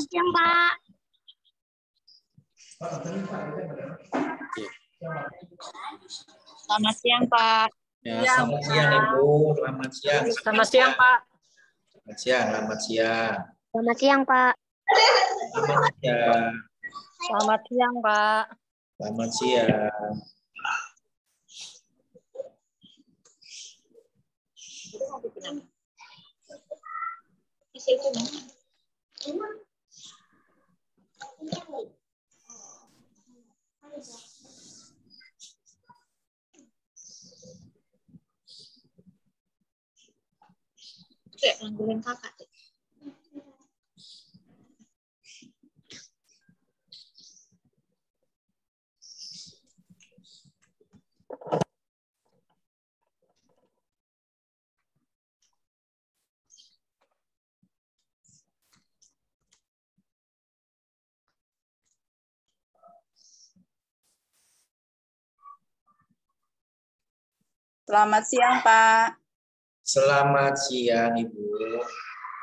siang, Pak. Selamat siang, Pak. Ya, selamat siang Ibu, selamat siang. Selamat siang, Pak. Selamat siang, selamat siang. Selamat siang, Pak. Selamat siang. Selamat siang, Pak. Selamat siang. Kayak ngambilin kakak. Selamat siang, Pak. Selamat siang Ibu.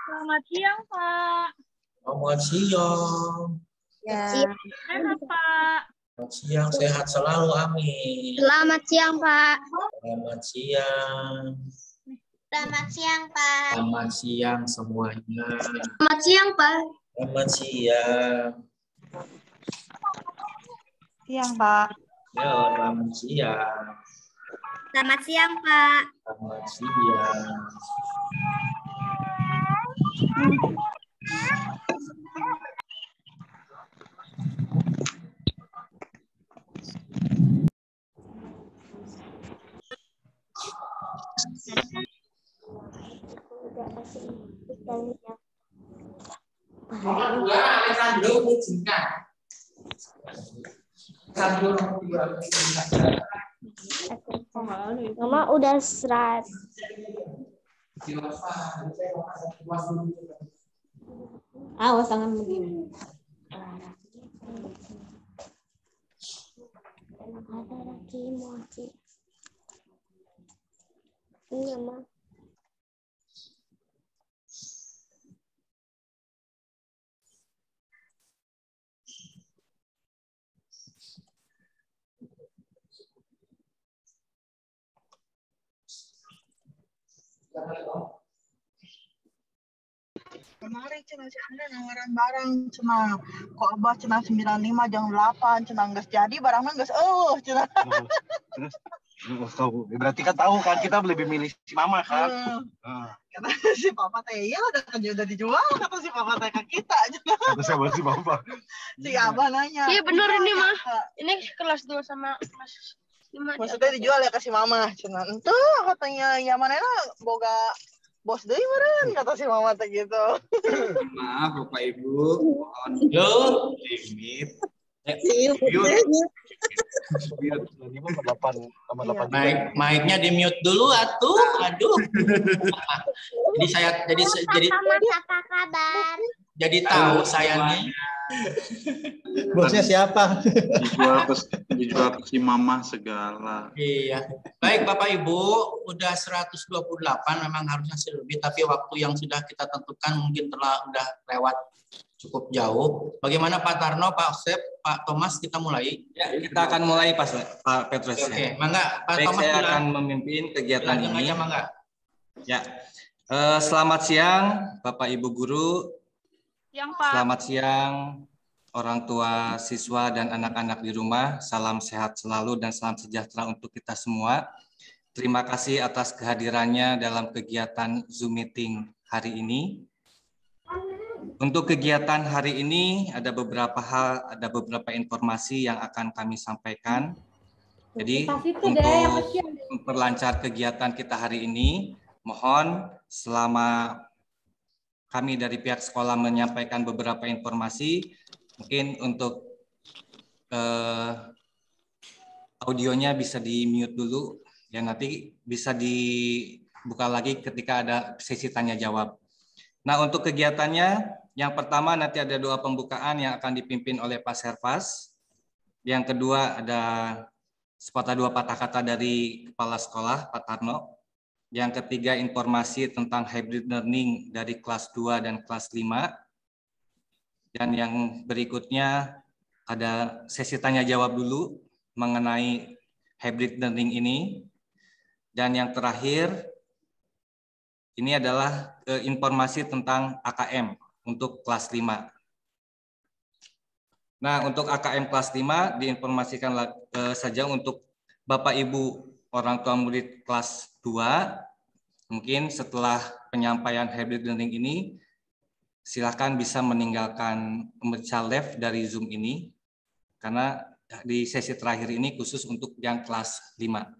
Selamat siang, Pak. Selamat siang. Ya. Sehat, Pak. Selamat siang, sehat selalu, amin. Selamat siang, Pak. Selamat siang. Selamat siang, Pak. Selamat siang semuanya. Selamat siang, Pak. Selamat siang. Siang, Pak. Ya, selamat siang. Selamat siang, Pak. Selamat siang. Mama udah serat. Awas tangan begini. Ada lagi mochi. Iya, Ma. Kemarin cina si Anda nawaran barang cina kok abah cina 95 jam 8 cina nggak jadi barangnya nggak cina. Tahu. Berarti kan tahu kan kita lebih milih si mama kan. Kata si papa teh ya udah dijual kata si papa teh ke kita cina. Kata siapa si mama? Si abah nanya. Iya bener ini mah. Ini kelas 2 sama kelas 5. Maksudnya dijual ya ke si mama cina. Entuh katanya ya mana boga bos deui meureun kata si mama teh gitu. Maaf Bapak Ibu, mohon limit. Mic-nya di mute dulu atuh. Aduh. Jadi Apa kabar? jadi tahu saya nih. Bosnya siapa? Dijual ke si mama segala. Iya. Baik Bapak Ibu, udah 128 memang harusnya sih lebih, tapi waktu yang sudah kita tentukan mungkin udah lewat cukup jauh. Bagaimana Pak Tarno, Pak Osep, Pak Thomas, kita mulai? Ya, kita akan mulai Pak Petrus. Oke, mangga Pak Baik, Thomas. saya akan memimpin kegiatan ini. Aja, mangga. Ya, selamat siang Bapak Ibu Guru. Yang Pak. Selamat siang orang tua siswa dan anak-anak di rumah. Salam sehat selalu dan salam sejahtera untuk kita semua. Terima kasih atas kehadirannya dalam kegiatan Zoom meeting hari ini. Untuk kegiatan hari ini ada beberapa hal, ada beberapa informasi yang akan kami sampaikan. Jadi untuk memperlancar kegiatan kita hari ini, mohon selama kami dari pihak sekolah menyampaikan beberapa informasi, mungkin untuk audionya bisa di-mute dulu, ya nanti bisa dibuka lagi ketika ada sesi tanya jawab. Nah, untuk kegiatannya, yang pertama nanti ada doa pembukaan yang akan dipimpin oleh Pak Servas. Yang kedua ada sepatah dua patah kata dari Kepala Sekolah, Pak Tarno. Yang ketiga, informasi tentang hybrid learning dari kelas 2 dan kelas 5. Dan yang berikutnya ada sesi tanya jawab dulu mengenai hybrid learning ini. Dan yang terakhir ini adalah informasi tentang AKM untuk kelas 5. Nah, untuk AKM kelas 5 diinformasikan saja untuk Bapak Ibu orang tua murid kelas 2. Mungkin setelah penyampaian hybrid learning ini, silakan bisa meninggalkan memecah live dari Zoom ini, karena di sesi terakhir ini khusus untuk yang kelas 5.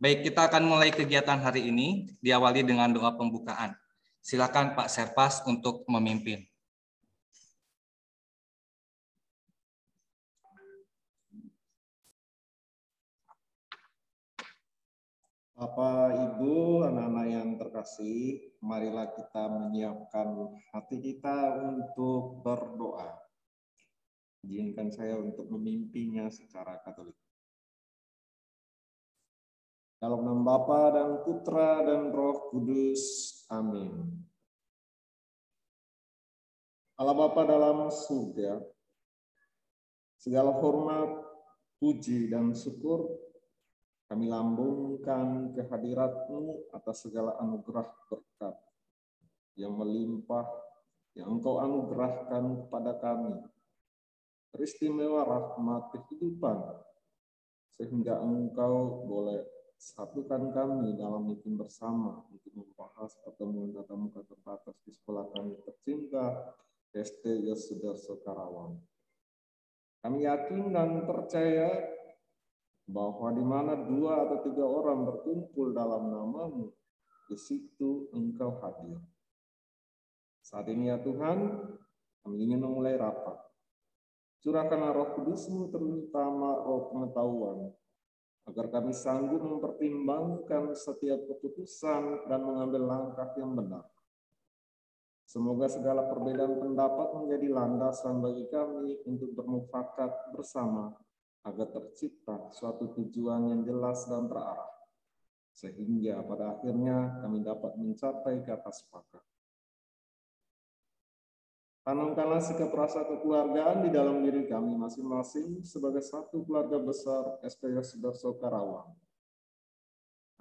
Baik, kita akan mulai kegiatan hari ini, diawali dengan doa pembukaan. Silakan Pak Serpas untuk memimpin. Bapak, Ibu, anak-anak yang terkasih, marilah kita menyiapkan hati kita untuk berdoa. Izinkan saya untuk memimpinnya secara Katolik. Dalam nama Bapa dan Putra dan Roh Kudus. Amin. Allah Bapa dalam surga, segala hormat, puji, dan syukur kami lambungkan kehadirat-Mu atas segala anugerah berkat yang melimpah, yang Engkau anugerahkan kepada kami. Peristimewa rahmat kehidupan, sehingga Engkau boleh satukan kami dalam meeting bersama untuk membahas pertemuan tatap muka terbatas di sekolah kami tercinta, SD Yosudarso Karawang. Kami yakin dan percaya bahwa di mana 2 atau 3 orang berkumpul dalam nama-Mu, di situ Engkau hadir. Saat ini ya Tuhan, kami ingin memulai rapat. Curahkanlah Roh Kudus-Mu, terutama roh pengetahuan, agar kami sanggup mempertimbangkan setiap keputusan dan mengambil langkah yang benar. Semoga segala perbedaan pendapat menjadi landasan bagi kami untuk bermufakat bersama, agar tercipta suatu tujuan yang jelas dan terarah, sehingga pada akhirnya kami dapat mencapai kata sepakat. Tanamkanlah sikap rasa kekeluargaan di dalam diri kami masing-masing sebagai satu keluarga besar SP Yosudarso Karawang,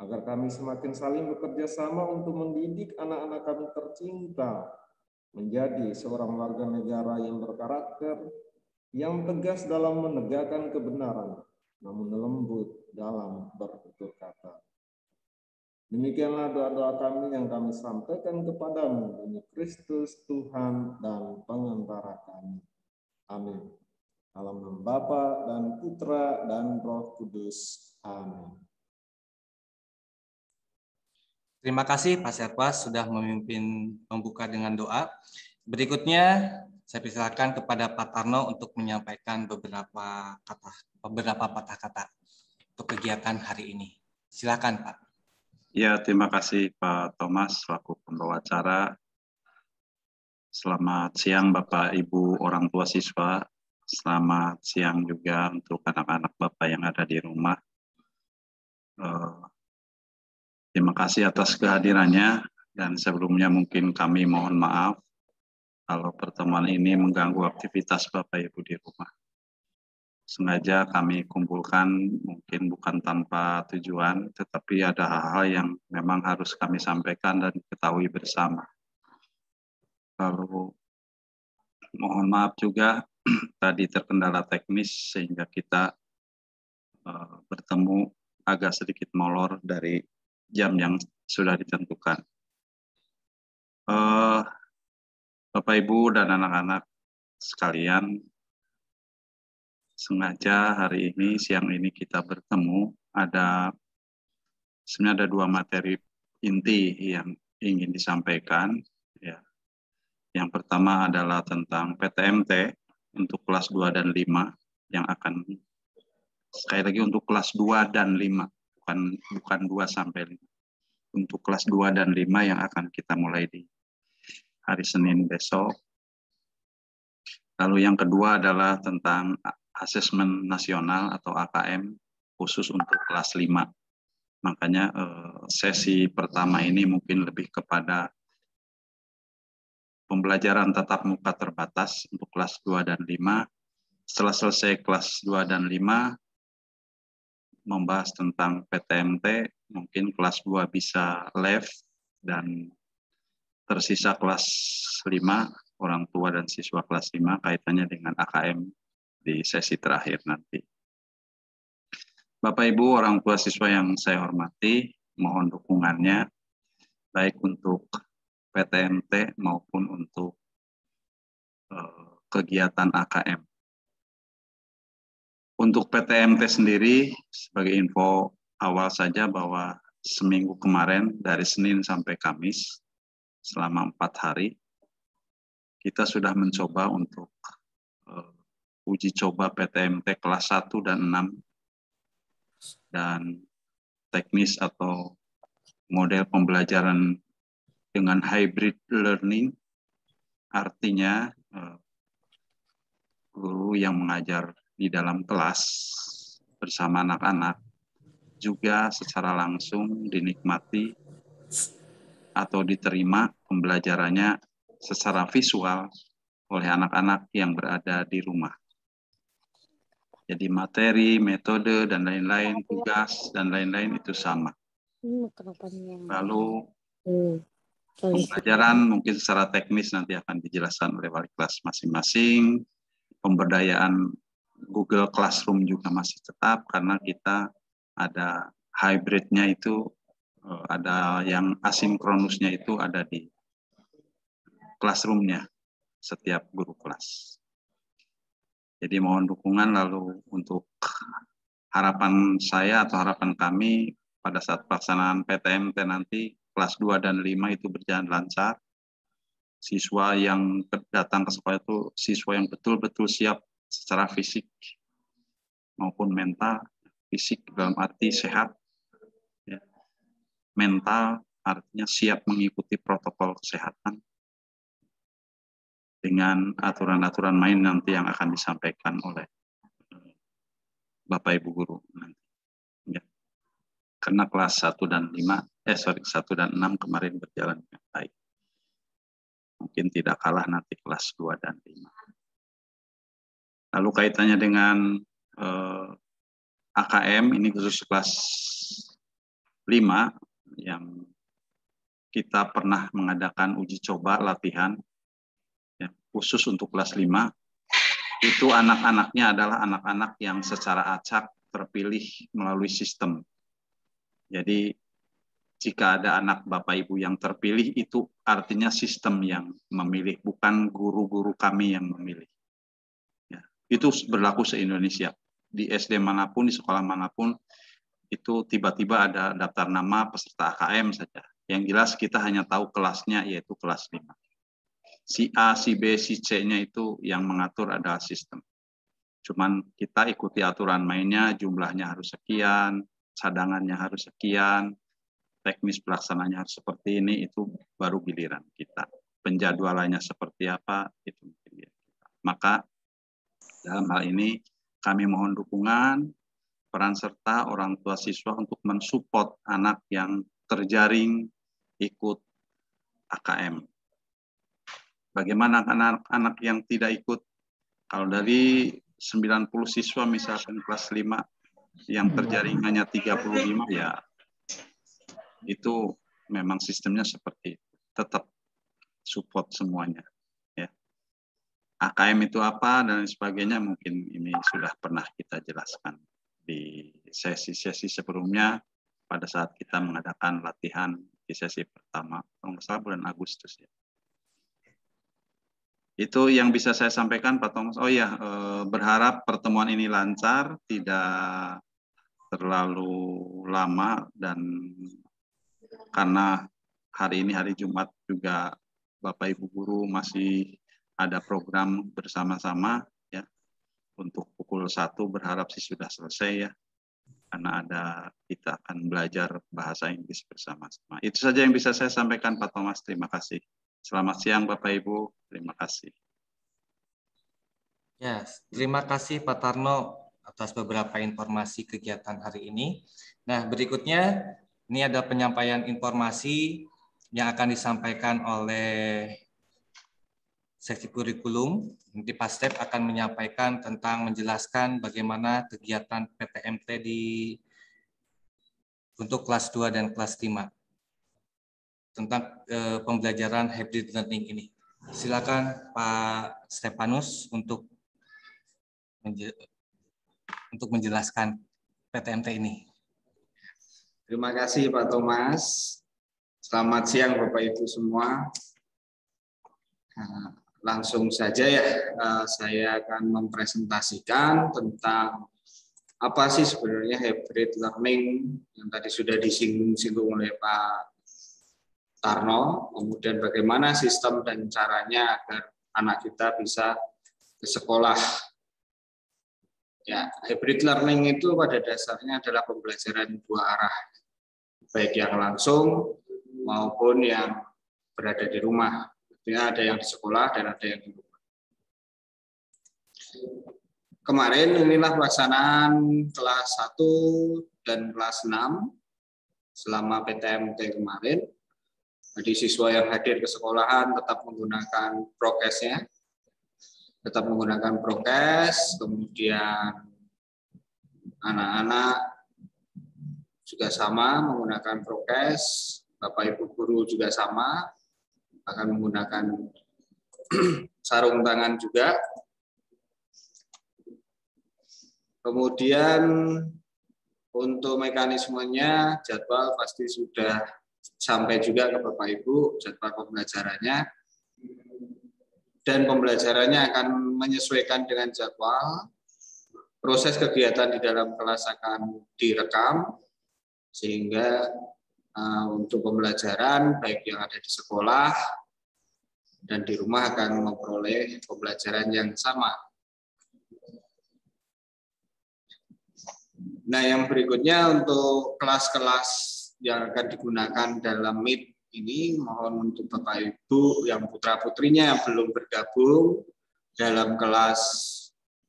agar kami semakin saling bekerja sama untuk mendidik anak-anak kami tercinta menjadi seorang warga negara yang berkarakter, yang tegas dalam menegakkan kebenaran, namun lembut dalam bertutur kata. Demikianlah doa-doa kami yang kami sampaikan kepadamu demi Kristus Tuhan dan pengantara kami. Amin. Dalam nama Bapa dan Putra dan Roh Kudus. Amin. Terima kasih Pak Serpas sudah memimpin pembuka dengan doa. Berikutnya saya persilakan kepada Pak Tarno untuk menyampaikan beberapa patah kata untuk kegiatan hari ini. Silakan Pak. Ya, terima kasih Pak Thomas selaku pembawa acara. Selamat siang Bapak Ibu orang tua siswa. Selamat siang juga untuk anak-anak Bapak yang ada di rumah. Terima kasih atas kehadirannya, dan sebelumnya mungkin kami mohon maaf kalau pertemuan ini mengganggu aktivitas Bapak Ibu di rumah. Sengaja kami kumpulkan, mungkin bukan tanpa tujuan, tetapi ada hal-hal yang memang harus kami sampaikan dan diketahui bersama. Lalu mohon maaf juga tadi terkendala teknis sehingga kita bertemu agak sedikit molor dari jam yang sudah ditentukan. Bapak, Ibu, dan anak-anak sekalian, sengaja hari ini, siang ini kita bertemu, sebenarnya ada 2 materi inti yang ingin disampaikan. Ya. Yang pertama adalah tentang PTMT untuk kelas 2 dan 5, yang akan, sekali lagi untuk kelas 2 dan 5, bukan 2 sampai 5. Untuk kelas 2 dan 5 yang akan kita mulai di hari Senin besok. Lalu yang kedua adalah tentang asesmen nasional atau AKM khusus untuk kelas 5. Makanya sesi pertama ini mungkin lebih kepada pembelajaran tatap muka terbatas untuk kelas 2 dan 5. Setelah selesai kelas 2 dan 5, membahas tentang PTMT, mungkin kelas 2 bisa live, dan tersisa kelas 5, orang tua dan siswa kelas 5 kaitannya dengan AKM di sesi terakhir nanti. Bapak Ibu orang tua siswa yang saya hormati, mohon dukungannya baik untuk PTMT maupun untuk kegiatan AKM. Untuk PTMT sendiri, sebagai info awal saja bahwa seminggu kemarin dari Senin sampai Kamis, selama 4 hari, kita sudah mencoba untuk uji coba PTMT kelas 1 dan 6, dan teknis atau model pembelajaran dengan hybrid learning, artinya guru yang mengajar di dalam kelas bersama anak-anak juga secara langsung dinikmati atau diterima pembelajarannya secara visual oleh anak-anak yang berada di rumah. Jadi materi, metode, dan lain-lain, tugas, dan lain-lain itu sama. Lalu pembelajaran mungkin secara teknis nanti akan dijelaskan oleh wali kelas masing-masing. Pemberdayaan Google Classroom juga masih tetap karena kita ada hybridnya itu, ada yang asinkronusnya itu ada di classroomnya setiap guru kelas. Jadi mohon dukungan. Lalu untuk harapan saya atau harapan kami pada saat pelaksanaan PTMT nanti kelas 2 dan 5 itu berjalan lancar. Siswa yang datang ke sekolah itu siswa yang betul-betul siap secara fisik maupun mental. Fisik dalam arti sehat, ya. Mental artinya siap mengikuti protokol kesehatan dengan aturan-aturan main nanti yang akan disampaikan oleh Bapak Ibu guru nanti. Ya. Karena kelas 1 dan 6 kemarin berjalan dengan baik. Mungkin tidak kalah nanti kelas 2 dan 5. Lalu kaitannya dengan AKM, ini khusus kelas 5 yang kita pernah mengadakan uji coba latihan, ya, khusus untuk kelas 5, itu anak-anaknya adalah anak-anak yang secara acak terpilih melalui sistem. Jadi jika ada anak Bapak Ibu yang terpilih, itu artinya sistem yang memilih, bukan guru-guru kami yang memilih. Ya, itu berlaku se-Indonesia. Di SD manapun, di sekolah manapun, itu tiba-tiba ada daftar nama peserta AKM saja. Yang jelas kita hanya tahu kelasnya, yaitu kelas 5. Si A, si B, si C-nya itu yang mengatur adalah sistem. Cuman kita ikuti aturan mainnya, jumlahnya harus sekian, cadangannya harus sekian, teknis pelaksananya harus seperti ini, itu baru giliran kita. Penjadwalannya seperti apa, itu giliran kita. Maka dalam hal ini kami mohon dukungan, peran serta orang tua siswa untuk mensupport anak yang terjaring ikut AKM. Bagaimana anak-anak yang tidak ikut? Kalau dari 90 siswa misalkan kelas 5 yang terjaring hanya 35, ya itu memang sistemnya seperti itu. Tetap support semuanya. Ya. AKM itu apa dan sebagainya mungkin ini sudah pernah kita jelaskan di sesi-sesi sebelumnya pada saat kita mengadakan latihan di sesi pertama, kalau nggak salah bulan Agustus ya. Itu yang bisa saya sampaikan Pak Thomas. Oh ya, berharap pertemuan ini lancar, tidak terlalu lama, dan karena hari ini hari Jumat juga Bapak Ibu guru masih ada program bersama-sama ya. Untuk pukul 1 berharap sih sudah selesai ya. Karena kita akan belajar bahasa Inggris bersama-sama. Itu saja yang bisa saya sampaikan Pak Thomas. Terima kasih. Selamat siang Bapak Ibu. Terima kasih. Ya, terima kasih Pak Tarno atas beberapa informasi kegiatan hari ini. Nah, berikutnya ini ada penyampaian informasi yang akan disampaikan oleh seksi kurikulum. Nanti Pak Step akan menyampaikan tentang menjelaskan bagaimana kegiatan PTMT untuk kelas 2 dan kelas 5 tentang pembelajaran hybrid learning ini. Silakan Pak Stefanus untuk menjelaskan PTMT ini. Terima kasih Pak Thomas. Selamat siang Bapak Ibu semua. Langsung saja ya, saya akan mempresentasikan tentang apa sih sebenarnya hybrid learning yang tadi sudah disinggung oleh Pak Tarno, kemudian bagaimana sistem dan caranya agar anak kita bisa ke sekolah. Ya, hybrid learning itu pada dasarnya adalah pembelajaran dua arah, baik yang langsung maupun yang berada di rumah. Artinya ada yang di sekolah dan ada yang di rumah. Kemarin inilah pelaksanaan kelas 1 dan kelas 6 selama PTMT kemarin. Jadi siswa yang hadir ke sekolahan tetap menggunakan prokesnya, kemudian anak-anak juga sama menggunakan prokes, Bapak Ibu guru juga sama, akan menggunakan sarung tangan juga. Kemudian untuk mekanismenya jadwal pasti sudah sampai juga ke Bapak Ibu, jadwal pembelajarannya. Dan pembelajarannya akan menyesuaikan dengan jadwal. Proses kegiatan di dalam kelas akan direkam, sehingga untuk pembelajaran baik yang ada di sekolah dan di rumah akan memperoleh pembelajaran yang sama. Nah, yang berikutnya untuk kelas-kelas yang akan digunakan dalam Meet ini, mohon untuk Bapak Ibu yang putra-putrinya yang belum bergabung dalam kelas,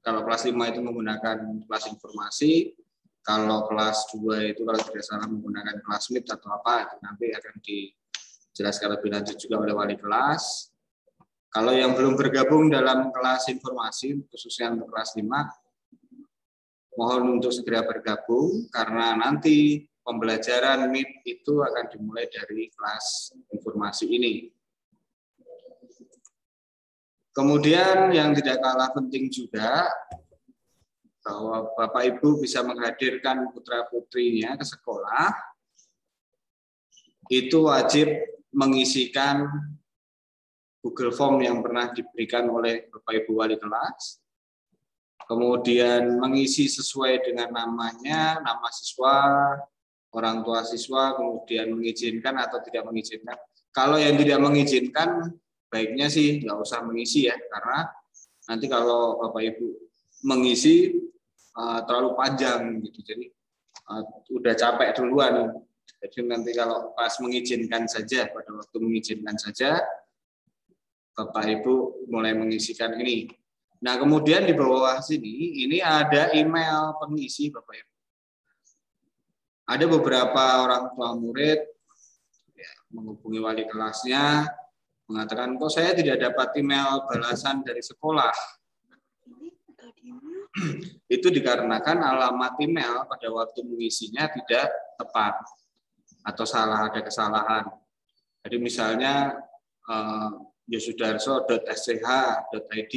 kalau kelas 5 itu menggunakan kelas informasi, kalau kelas 2 itu kalau tidak salah menggunakan kelas Meet atau apa, nanti akan dijelaskan lebih lanjut juga oleh wali kelas. Kalau yang belum bergabung dalam kelas informasi, khususnya untuk kelas 5, mohon untuk segera bergabung, karena nanti pembelajaran Meet itu akan dimulai dari kelas informasi ini. Kemudian yang tidak kalah penting juga, bahwa Bapak Ibu bisa menghadirkan putra-putrinya ke sekolah, itu wajib mengisikan Google Form yang pernah diberikan oleh Bapak Ibu wali kelas, kemudian mengisi sesuai dengan namanya, nama siswa, orang tua siswa, kemudian mengizinkan atau tidak mengizinkan. Kalau yang tidak mengizinkan, baiknya sih nggak usah mengisi ya, karena nanti kalau Bapak Ibu mengisi terlalu panjang gitu, jadi udah capek duluan. Jadi nanti kalau pas mengizinkan saja, pada waktu mengizinkan saja, Bapak Ibu mulai mengisikan ini. Nah, kemudian di bawah sini ini ada email pengisi Bapak Ibu. Ada beberapa orang tua murid ya, menghubungi wali kelasnya, mengatakan kok saya tidak dapat email balasan dari sekolah. Itu dikarenakan alamat email pada waktu mengisinya tidak tepat atau salah, ada kesalahan. Jadi misalnya yosudarso.sch.id,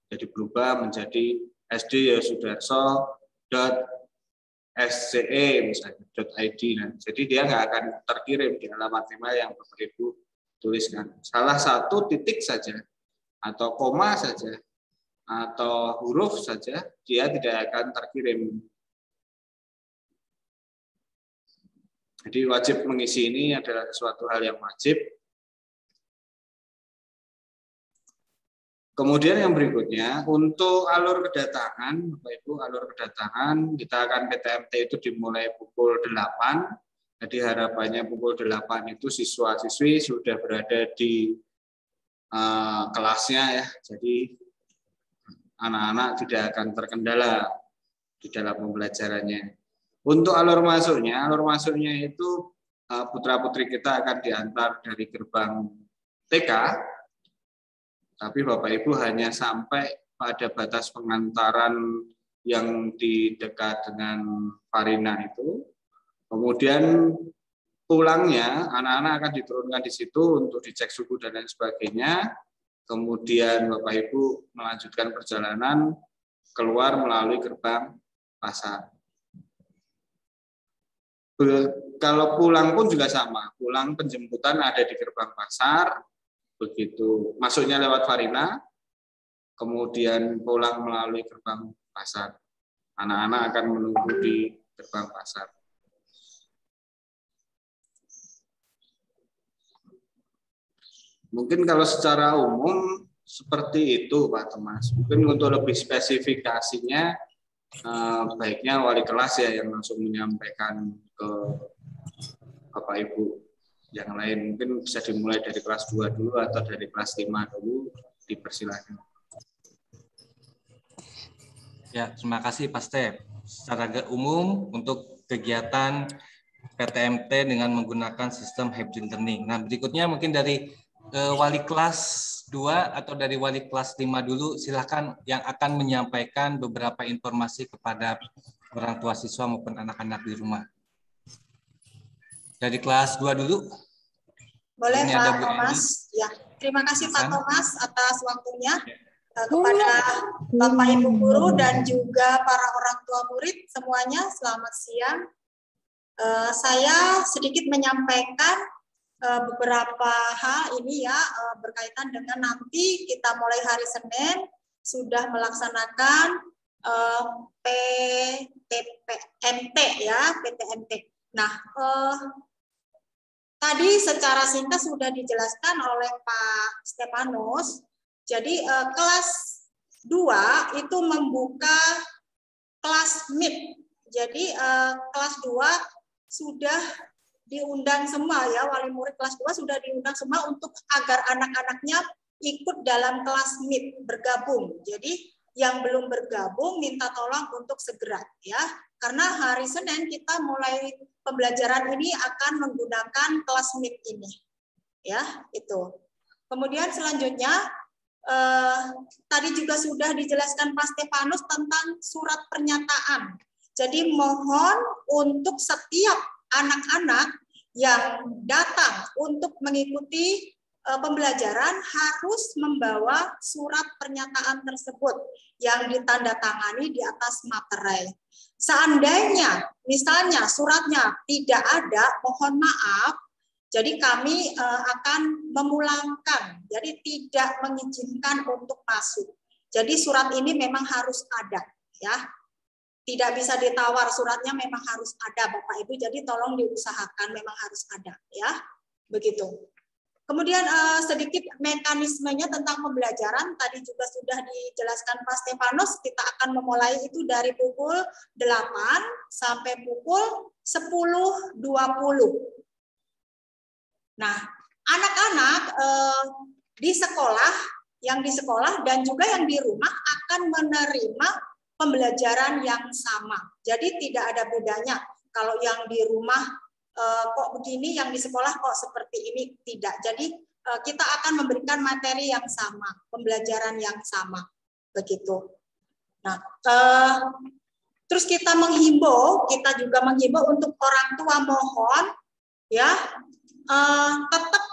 jadi berubah menjadi sdyosudarso.sce misalnya .id. Nah, jadi dia nggak akan terkirim di alamat email yang Bapak Ibu tuliskan. Salah satu titik saja atau koma saja atau huruf saja, dia tidak akan terkirim. Jadi wajib mengisi ini adalah suatu hal yang wajib. Kemudian yang berikutnya, untuk alur kedatangan, Bapak Ibu, alur kedatangan, kita akan PTMT itu dimulai pukul 8. Jadi harapannya pukul 8 itu siswa-siswi sudah berada di kelasnya ya. Jadi anak-anak tidak akan terkendala di dalam pembelajarannya. Untuk alur masuknya itu putra-putri kita akan diantar dari gerbang TK. Tapi Bapak Ibu hanya sampai pada batas pengantaran yang di dekat dengan Farina itu. Kemudian pulangnya anak-anak akan diturunkan di situ untuk dicek suhu dan lain sebagainya. Kemudian Bapak Ibu melanjutkan perjalanan keluar melalui gerbang pasar. Kalau pulang pun juga sama. Pulang penjemputan ada di gerbang pasar. Begitu masuknya lewat Farina, kemudian pulang melalui gerbang pasar. Anak-anak akan menunggu di gerbang pasar. Mungkin kalau secara umum seperti itu Pak Thomas. Mungkin untuk lebih spesifikasinya baiknya wali kelas ya yang langsung menyampaikan ke Bapak Ibu. Yang lain mungkin bisa dimulai dari kelas 2 dulu atau dari kelas 5 dulu, dipersilakan. Ya, terima kasih Pak Step. Secara umum untuk kegiatan PTMT dengan menggunakan sistem hybrid learning. Nah, berikutnya mungkin dari wali kelas 2 atau dari wali kelas 5 dulu, silakan yang akan menyampaikan beberapa informasi kepada orang tua siswa maupun anak-anak di rumah. Dari kelas 2 dulu. Boleh Ini Pak ada Bu Thomas. Ya, terima kasih Pak Silakan. Thomas atas waktunya kepada Bapak Ibu guru dan juga para orang tua murid semuanya. Selamat siang. Saya sedikit menyampaikan beberapa hal ini ya berkaitan dengan nanti kita mulai hari Senin sudah melaksanakan PTMT ya, PTMT. Nah, tadi secara singkat sudah dijelaskan oleh Pak Stefanus. Jadi kelas 2 itu membuka kelas MIT. Jadi kelas 2 sudah diundang semua ya, wali murid kelas 2 sudah diundang semua untuk agar anak-anaknya ikut dalam kelas MIT, bergabung. Jadi yang belum bergabung minta tolong untuk segera ya. Karena hari Senin kita mulai pembelajaran ini akan menggunakan kelas MIT ini. Ya, itu. Kemudian selanjutnya tadi juga sudah dijelaskan Pak Stefanus tentang surat pernyataan. Jadi mohon untuk setiap anak-anak yang datang untuk mengikuti pembelajaran harus membawa surat pernyataan tersebut yang ditandatangani di atas materai. Seandainya misalnya suratnya tidak ada, mohon maaf, jadi kami akan memulangkan, jadi tidak mengizinkan untuk masuk. Jadi surat ini memang harus ada, ya. Tidak bisa ditawar, suratnya memang harus ada Bapak Ibu, jadi tolong diusahakan memang harus ada ya. Begitu. Kemudian sedikit mekanismenya tentang pembelajaran tadi juga sudah dijelaskan Pak Stefanus, kita akan memulai itu dari pukul 8 sampai pukul 10.20. Nah, anak-anak di sekolah, yang di sekolah dan juga yang di rumah akan menerima pembelajaran yang sama. Jadi tidak ada bedanya. Kalau yang di rumah kok begini, yang di sekolah kok seperti ini, tidak. Jadi kita akan memberikan materi yang sama, pembelajaran yang sama. Begitu. Nah, terus kita juga menghimbau untuk orang tua, mohon ya tetap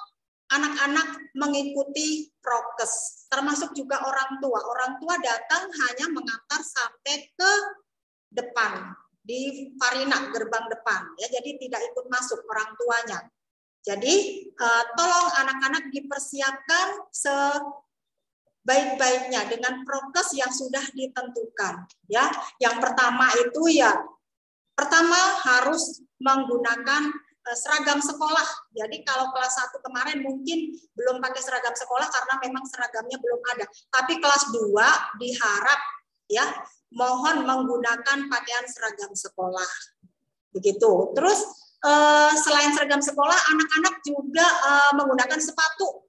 anak-anak mengikuti prokes, termasuk juga orang tua. Orang tua datang hanya mengantar sampai ke depan, di Farina, gerbang depan. Ya, jadi tidak ikut masuk orang tuanya. Jadi tolong anak-anak dipersiapkan sebaik-baiknya dengan prokes yang sudah ditentukan. Ya, yang pertama itu pertama harus menggunakan seragam sekolah. Jadi kalau kelas 1 kemarin mungkin belum pakai seragam sekolah karena memang seragamnya belum ada. Tapi kelas 2 diharap ya mohon menggunakan pakaian seragam sekolah. Begitu. Terus selain seragam sekolah, anak-anak juga menggunakan sepatu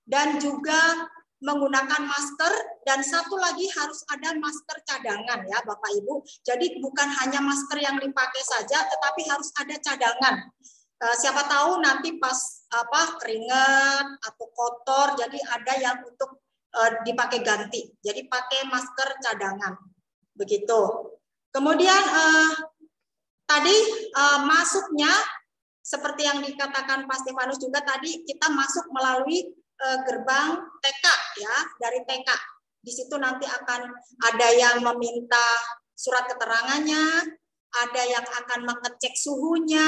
dan juga menggunakan masker, dan satu lagi harus ada masker cadangan ya Bapak Ibu. Jadi bukan hanya masker yang dipakai saja, tetapi harus ada cadangan. siapa tahu nanti pas keringat atau kotor, jadi ada yang untuk dipakai ganti. Jadi pakai masker cadangan, begitu. Kemudian tadi masuknya seperti yang dikatakan Pak Stefanus juga tadi, kita masuk melalui gerbang TK ya, dari TK. Di situ nanti akan ada yang meminta surat keterangannya, ada yang akan mengecek suhunya,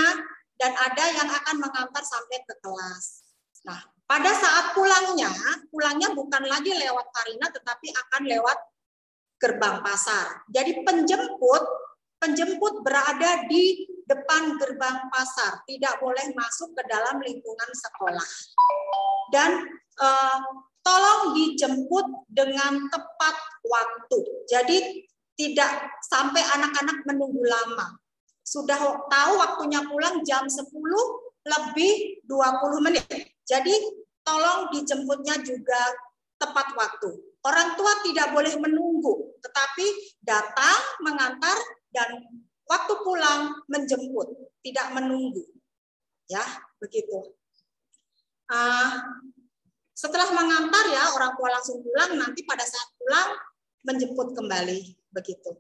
dan ada yang akan mengantar sampai ke kelas. Nah, pada saat pulangnya bukan lagi lewat Karina, tetapi akan lewat gerbang pasar. Jadi penjemput berada di depan gerbang pasar, tidak boleh masuk ke dalam lingkungan sekolah. Dan tolong dijemput dengan tepat waktu. Jadi tidak sampai anak-anak menunggu lama. Sudah tahu waktunya pulang jam 10 lebih 20 menit. Jadi tolong dijemputnya juga tepat waktu. Orang tua tidak boleh menunggu, tetapi datang, mengantar, dan waktu pulang menjemput, tidak menunggu. Ya, begitu. Setelah mengantar ya, orang tua langsung pulang, nanti pada saat pulang menjemput kembali, begitu.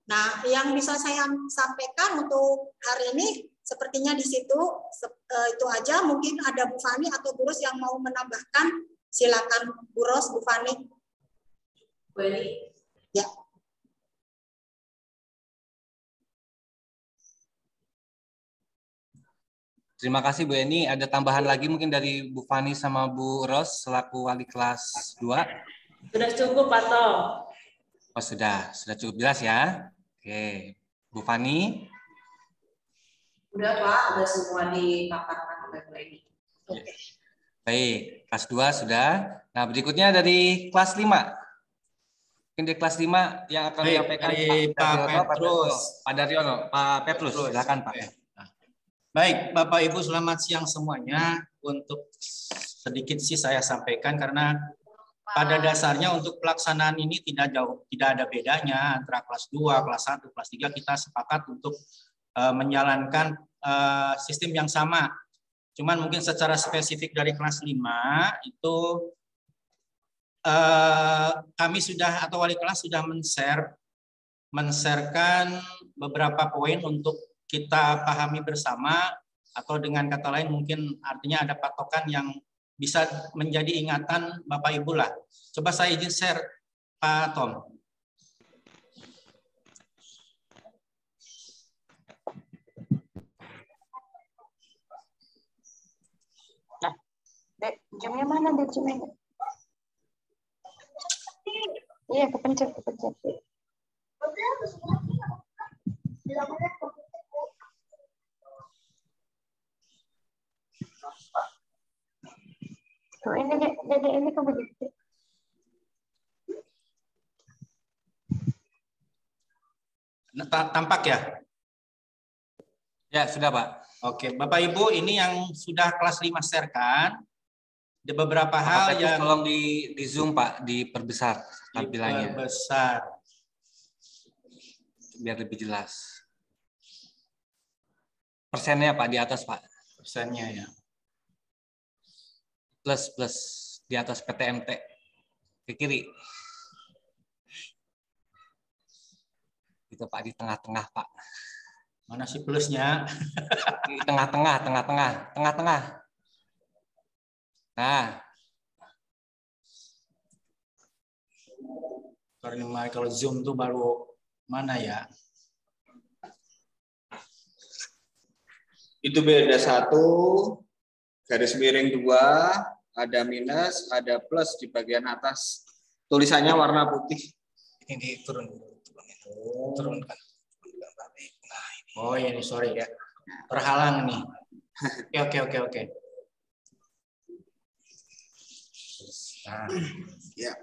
Nah, yang bisa saya sampaikan untuk hari ini sepertinya di situ itu aja. Mungkin ada Bu Fani atau Bu Ros yang mau menambahkan, silakan Bu Ros, Bu Fani. Bu Eni. Ya. Terima kasih Bu Eni. Ada tambahan lagi mungkin dari Bu Fani sama Bu Ros selaku wali kelas 2? Sudah cukup, Pak Tom. Oh, sudah cukup jelas ya. Oke, Bu Fani. Udah Pak, udah semua dipaparkan oleh Bu Eni. Oke. Baik, kelas 2 sudah. Nah, berikutnya dari kelas 5. Mungkin dari kelas 5 yang akan menyampaikan Pak Petrus. Pak Daryono, Pak Petrus, silakan Pak. Baik, Bapak Ibu selamat siang semuanya. Untuk sedikit sih saya sampaikan karena pada dasarnya untuk pelaksanaan ini tidak ada bedanya antara kelas 2, kelas 1, kelas 3 kita sepakat untuk menjalankan sistem yang sama. Cuman mungkin secara spesifik dari kelas 5 itu kami sudah atau wali kelas sudah men-sharekan beberapa poin untuk kita pahami bersama, atau dengan kata lain mungkin artinya ada patokan yang bisa menjadi ingatan Bapak Ibu lah. Coba saya izin share Pak Tom. Nah, Dek, jamnya mana Dek jamnya? Iya, kepencet. Tuh, ini Dek, ini kamu begitu. Tampak ya? Ya, sudah Pak. Oke, Bapak Ibu ini yang sudah kelas 5 share-kan. Ada beberapa hal Petrus, yang tolong di Zoom Pak, diperbesar tampilannya. Diperbesar. Biar lebih jelas. Persennya Pak di atas Pak. Persennya ya. Plus di atas PTMT ke kiri. Itu Pak di tengah-tengah Pak. Mana sih plusnya? Di tengah-tengah. Nah. Karena kalau Zoom tuh baru mana ya? Itu beda 1, garis miring 2, ada minus, ada plus di bagian atas. Tulisannya warna putih. Ini diturun dulu. Turunkan. Nah, ini. Oh ya, ini sorry ya. Terhalang nih. Oke. Nah. Ya.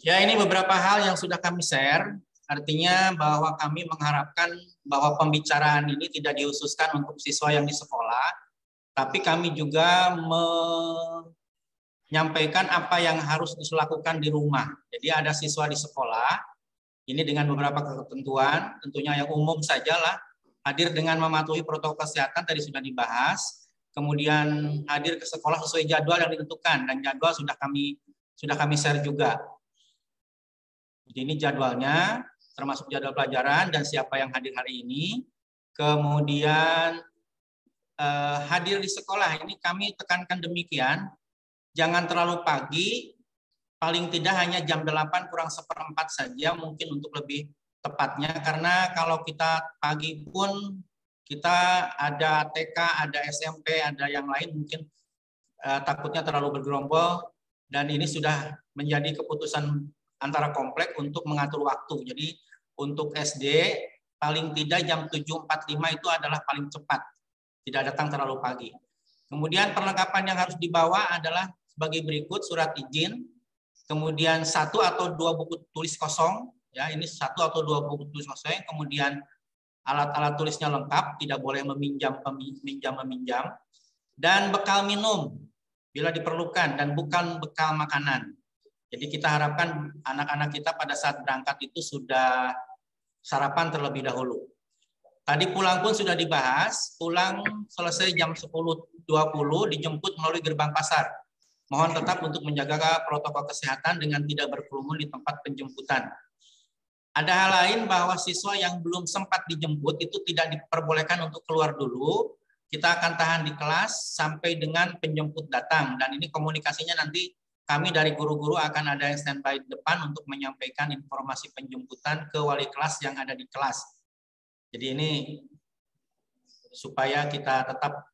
Ya, ini beberapa hal yang sudah kami share. Artinya bahwa kami mengharapkan bahwa pembicaraan ini tidak dihususkan untuk siswa yang di sekolah, tapi kami juga menyampaikan apa yang harus dilakukan di rumah. Jadi ada siswa di sekolah, ini dengan beberapa ketentuan, tentunya yang umum sajalah. hadir dengan mematuhi protokol kesehatan tadi sudah dibahas. Kemudian hadir ke sekolah sesuai jadwal yang ditentukan, dan jadwal sudah kami share juga. Jadi ini jadwalnya, termasuk jadwal pelajaran dan siapa yang hadir hari ini. Kemudian hadir di sekolah ini kami tekankan demikian, jangan terlalu pagi, paling tidak hanya jam 8 kurang 1/4 saja mungkin untuk lebih tepatnya, karena kalau kita pagi pun kita ada TK, ada SMP, ada yang lain mungkin takutnya terlalu bergerombol, dan ini sudah menjadi keputusan antara komplek untuk mengatur waktu. Jadi untuk SD paling tidak jam 7.45 itu adalah paling cepat, tidak datang terlalu pagi. Kemudian perlengkapan yang harus dibawa adalah sebagai berikut: surat izin, kemudian 1 atau 2 buku tulis kosong, ya ini 1 atau 2 buku tulis kosong, kemudian alat-alat tulisnya lengkap, tidak boleh meminjam, dan bekal minum bila diperlukan, dan bukan bekal makanan. Jadi kita harapkan anak-anak kita pada saat berangkat itu sudah sarapan terlebih dahulu. Tadi pulang pun sudah dibahas, pulang selesai jam 10.20 dijemput melalui gerbang pasar. Mohon tetap untuk menjaga protokol kesehatan dengan tidak berkerumun di tempat penjemputan. Ada hal lain bahwa siswa yang belum sempat dijemput itu tidak diperbolehkan untuk keluar dulu. Kita akan tahan di kelas sampai dengan penjemput datang. Dan ini komunikasinya nanti kami dari guru-guru akan ada yang standby di depan untuk menyampaikan informasi penjemputan ke wali kelas yang ada di kelas. Jadi ini supaya kita tetap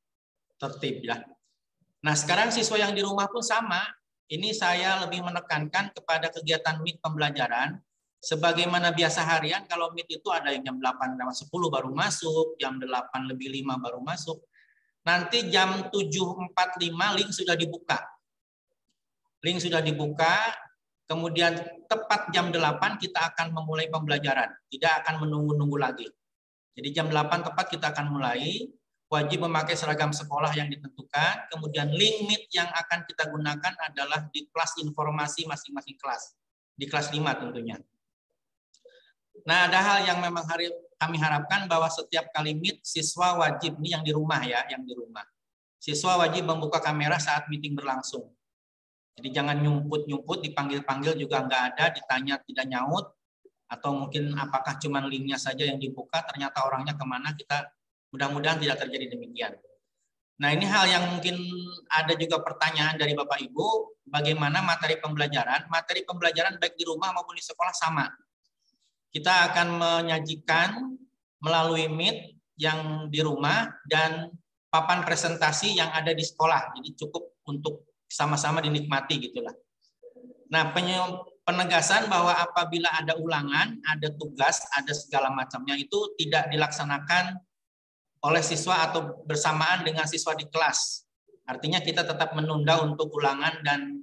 tertib ya. Nah sekarang siswa yang di rumah pun sama. Ini saya lebih menekankan kepada kegiatan meet pembelajaran. Sebagaimana biasa harian, kalau meet itu ada yang jam 8:10 baru masuk, jam 8:05 baru masuk. Nanti jam 7.45 link sudah dibuka. Link sudah dibuka, kemudian tepat jam 8 kita akan memulai pembelajaran. Tidak akan menunggu-nunggu lagi. Jadi jam 8 tepat kita akan mulai, wajib memakai seragam sekolah yang ditentukan, kemudian link meet yang akan kita gunakan adalah di kelas informasi masing-masing kelas. Di kelas 5 tentunya. Nah, ada hal yang memang kami harapkan bahwa setiap kali meet, siswa wajib, ini yang di rumah ya, yang di rumah. Siswa wajib membuka kamera saat meeting berlangsung. Jadi jangan nyumput-nyumput, dipanggil-panggil juga nggak ada, ditanya tidak nyaut, atau mungkin apakah cuma linknya saja yang dibuka, ternyata orangnya kemana, kita mudah-mudahan tidak terjadi demikian. Nah, ini hal yang mungkin ada juga pertanyaan dari Bapak Ibu, bagaimana materi pembelajaran? Materi pembelajaran baik di rumah maupun di sekolah sama. Kita akan menyajikan melalui Meet yang di rumah dan papan presentasi yang ada di sekolah. Jadi cukup untuk sama-sama dinikmati gitulah. Nah, penegasan bahwa apabila ada ulangan, ada tugas, ada segala macamnya itu tidak dilaksanakan oleh siswa atau bersamaan dengan siswa di kelas. Artinya kita tetap menunda untuk ulangan dan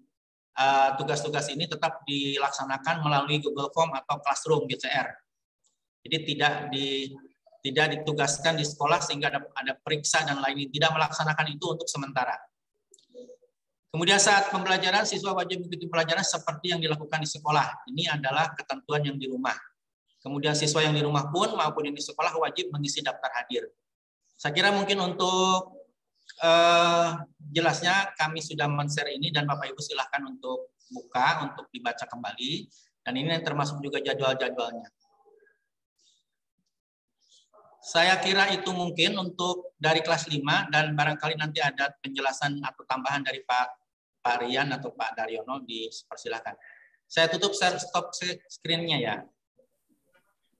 tugas-tugas ini tetap dilaksanakan melalui Google Form atau Classroom GCR. Jadi tidak ditugaskan di sekolah sehingga ada periksa dan lainnya, tidak melaksanakan itu untuk sementara. Kemudian saat pembelajaran siswa wajib mengikuti pelajaran seperti yang dilakukan di sekolah. Ini adalah ketentuan yang di rumah. Kemudian siswa yang di rumah pun maupun yang di sekolah wajib mengisi daftar hadir. Saya kira mungkin untuk jelasnya kami sudah men-share ini dan Bapak Ibu silahkan untuk buka, untuk dibaca kembali. Dan ini termasuk juga jadwal-jadwalnya. Saya kira itu mungkin untuk dari kelas 5 dan barangkali nanti ada penjelasan atau tambahan dari Pak Rian atau Pak Daryono, dipersilakan. Saya tutup stop screen-nya ya.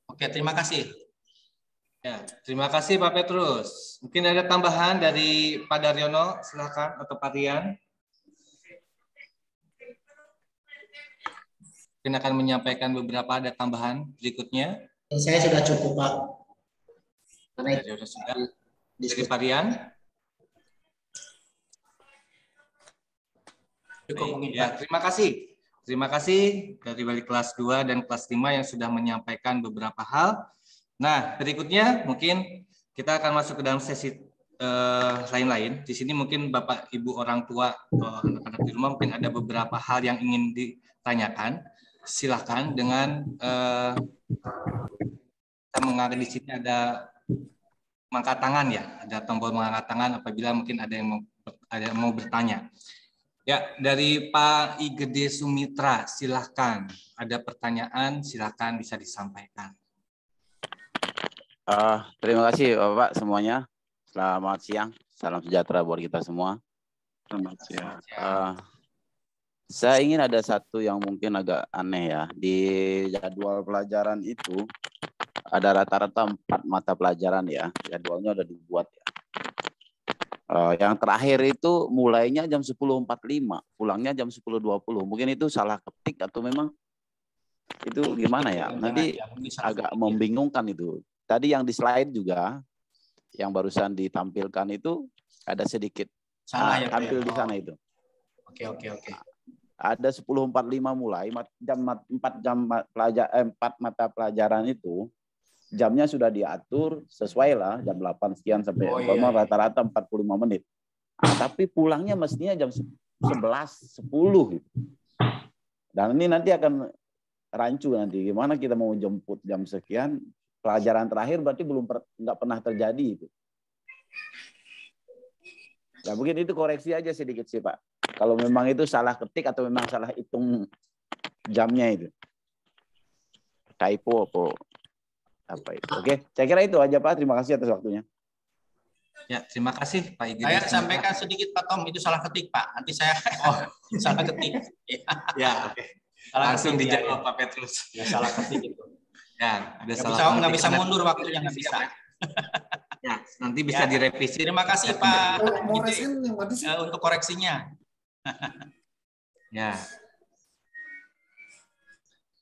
Oke, terima kasih. Ya, terima kasih Pak Petrus. Mungkin ada tambahan dari Pak Daryono, silakan, atau Pak Rian. Mungkin akan menyampaikan beberapa ada tambahan berikutnya. Saya sudah cukup, Pak. Karena itu sudah. Dari Pak Rian. Ya, terima kasih. Terima kasih dari wali kelas 2 dan kelas 5 yang sudah menyampaikan beberapa hal. Nah, berikutnya mungkin kita akan masuk ke dalam sesi lain-lain. Di sini mungkin Bapak, Ibu, orang tua, anak-anak di rumah mungkin ada beberapa hal yang ingin ditanyakan. Silakan dengan kita menganggap di sini ada mengangkat tangan ya, ada tombol mengangkat tangan apabila mungkin ada yang mau bertanya. Ya, dari Pak Igede Sumitra, silahkan. Ada pertanyaan, silahkan bisa disampaikan. Terima kasih Bapak semuanya. Selamat siang, salam sejahtera buat kita semua. Selamat siang. Saya ingin ada satu yang mungkin agak aneh ya. Di jadwal pelajaran itu ada rata-rata 4 mata pelajaran ya. Jadwalnya udah dibuat ya. Yang terakhir itu mulainya jam 10.45, pulangnya jam 10.20. Mungkin itu salah ketik atau memang itu gimana ya? Nanti agak membingungkan itu. Tadi yang di slide juga, yang barusan ditampilkan itu ada sedikit salah ya, tampil di sana itu. Oke. Ada 10.45 mulai, jam 4 mata pelajaran itu jamnya sudah diatur sesuai lah jam 8 sekian sampai rata-rata 45 menit. Tapi pulangnya mestinya jam 11.10 gitu. Dan ini nanti akan rancu nanti gimana kita mau jemput jam sekian, pelajaran terakhir berarti nggak pernah terjadi itu. Ya mungkin itu koreksi aja sedikit sih Pak. Kalau memang itu salah ketik atau memang salah hitung jamnya itu. Typo apa itu. Oke, saya kira itu aja Pak. Terima kasih atas waktunya. Ya, terima kasih Pak Igede. Saya sampaikan sedikit Pak Tom, itu salah ketik Pak. Nanti saya salah ketik. Ya, oke. Langsung dijawab Pak Petrus. Ya, salah ketik itu. Ya, ada salah. Nggak bisa mundur waktunya, nggak bisa. Ya, nanti bisa direvisi. Terima kasih Pak untuk koreksinya. Ya.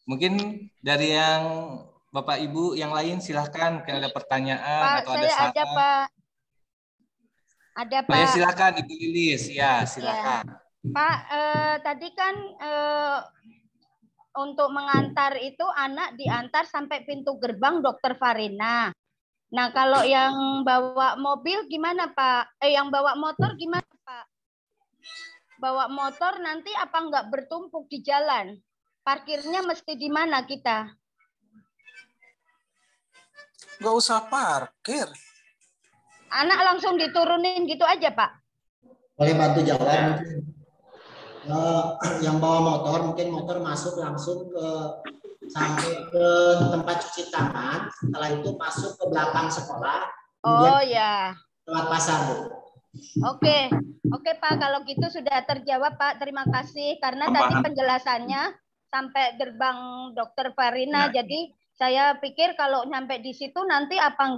Mungkin dari yang Bapak Ibu yang lain silahkan kalau ada pertanyaan Pak, atau ada saran. Ada Pak. Ada Pak. Ya, silakan Ibu Lilis. Ya, silakan. Ya. Pak, tadi kan untuk mengantar itu anak diantar sampai pintu gerbang Dr. Farina. Nah, kalau yang bawa mobil gimana Pak? Yang bawa motor gimana Pak? Bawa motor nanti apa nggak bertumpuk di jalan? Parkirnya mesti di mana kita? Nggak usah parkir. Anak langsung diturunin gitu aja Pak? Boleh bantu jalan mungkin. Yang bawa motor mungkin motor masuk langsung sampai ke tempat cuci tangan. Setelah itu masuk ke belakang sekolah. Oh ya. Lewat pasar Bu. Oke Pak, kalau gitu sudah terjawab Pak. Terima kasih karena tadi penjelasannya sampai gerbang Dr. Farina. Ya. Jadi saya pikir kalau nyampe di situ nanti apa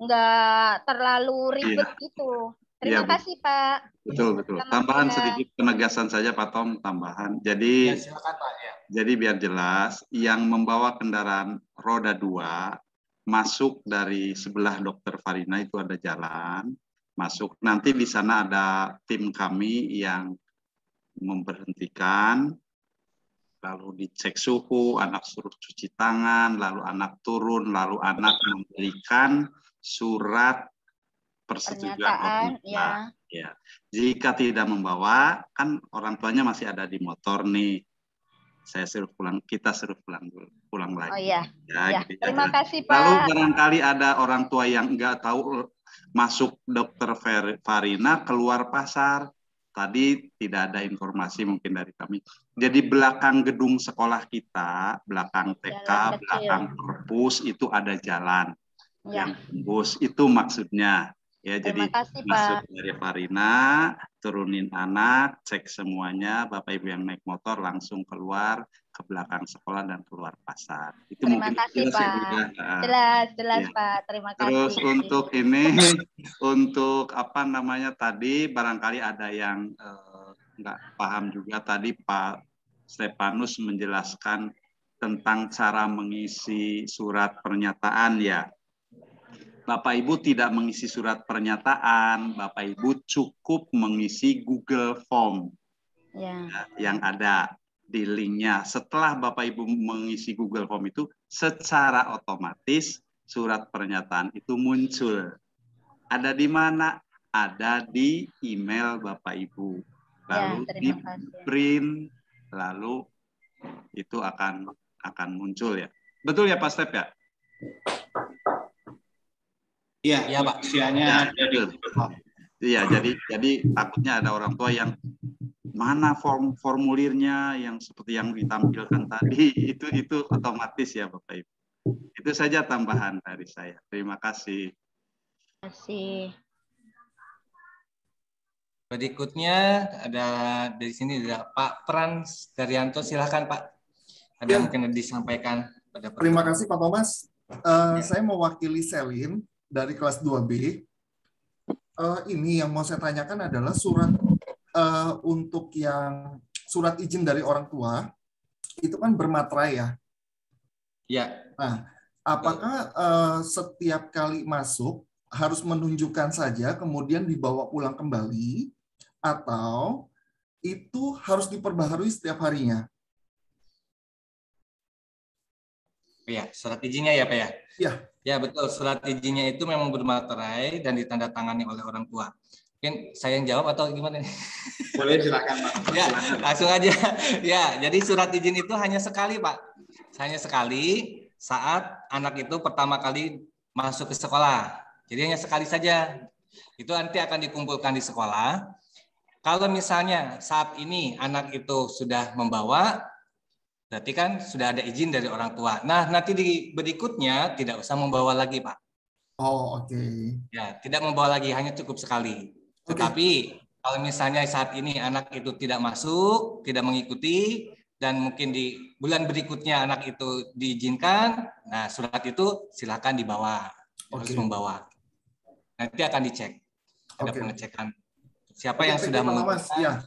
nggak terlalu ribet gitu. Terima kasih Pak. Betul. Tambahan sedikit penegasan saja Pak Tom, tambahan. Jadi, silakan, Pak, ya. Jadi biar jelas, yang membawa kendaraan roda 2 masuk dari sebelah Dr. Farina itu ada jalan masuk. Nanti di sana ada tim kami yang memberhentikan, lalu dicek suhu, anak suruh cuci tangan, lalu anak turun, lalu anak memberikan surat persetujuan orang tua. Ya. Jika tidak membawa, kan orang tuanya masih ada di motor nih. Kita suruh pulang lagi. Oh iya. Ya, gitu, terima kasih Pak. Lalu barangkali ada orang tua yang nggak tahu masuk Dr. Farina keluar pasar. Tadi tidak ada informasi mungkin dari kami. Jadi belakang gedung sekolah kita, belakang TK, belakang perpus itu ada jalan yang tembus. Itu maksudnya. Ya, jadi masuk dari Farina, turunin anak, cek semuanya, Bapak Ibu yang naik motor langsung keluar ke belakang sekolah dan keluar pasar. Itu terima kasih Pak. Jelas ya. Pak. Terima kasih. Terus untuk ini, untuk apa namanya tadi, barangkali ada yang nggak paham juga tadi Pak Stepanus menjelaskan tentang cara mengisi surat pernyataan ya. Bapak Ibu tidak mengisi surat pernyataan, Bapak Ibu cukup mengisi Google Form yang ada di linknya. Setelah Bapak Ibu mengisi Google Form itu, secara otomatis surat pernyataan itu muncul. Ada di mana? Ada di email Bapak Ibu. Lalu di print, lalu itu akan muncul ya. Betul ya Pak Step ya? Iya, Iya, Pak. usianya ada di Iya, jadi takutnya ada orang tua yang mana formulirnya yang seperti yang ditampilkan tadi itu otomatis ya Bapak Ibu. Itu saja tambahan dari saya. Terima kasih. Terima kasih. Berikutnya ada dari sini ada Pak Frans Daryanto, silakan Pak. Ada Ya. mungkin disampaikan pada Terima kasih Pak Thomas. Saya mewakili Selin dari kelas 2B. Ini yang mau saya tanyakan adalah surat untuk yang surat izin dari orang tua itu kan bermaterai ya. Ya. Nah, apakah setiap kali masuk harus menunjukkan saja kemudian dibawa pulang kembali atau itu harus diperbaharui setiap harinya? Ya, surat izinnya ya Pak ya? Ya. Ya betul, surat izinnya itu memang bermaterai dan ditandatangani oleh orang tua. Mungkin saya yang jawab atau gimana? Boleh, silakan Pak. Ya, langsung aja. Ya, jadi surat izin itu hanya sekali Pak. Hanya sekali saat anak itu pertama kali masuk ke sekolah. Jadi hanya sekali saja. Itu nanti akan dikumpulkan di sekolah. Kalau misalnya saat ini anak itu sudah membawa, berarti kan sudah ada izin dari orang tua. Nah, nanti di berikutnya tidak usah membawa lagi, Pak. Oh, oke. Ya, tidak membawa lagi, hanya cukup sekali. Tetapi kalau misalnya saat ini anak itu tidak masuk, tidak mengikuti, dan mungkin di bulan berikutnya anak itu diizinkan, nah surat itu silakan dibawa, harus membawa. Nanti akan dicek, ada pengecekan. Siapa yang sudah menggunakan?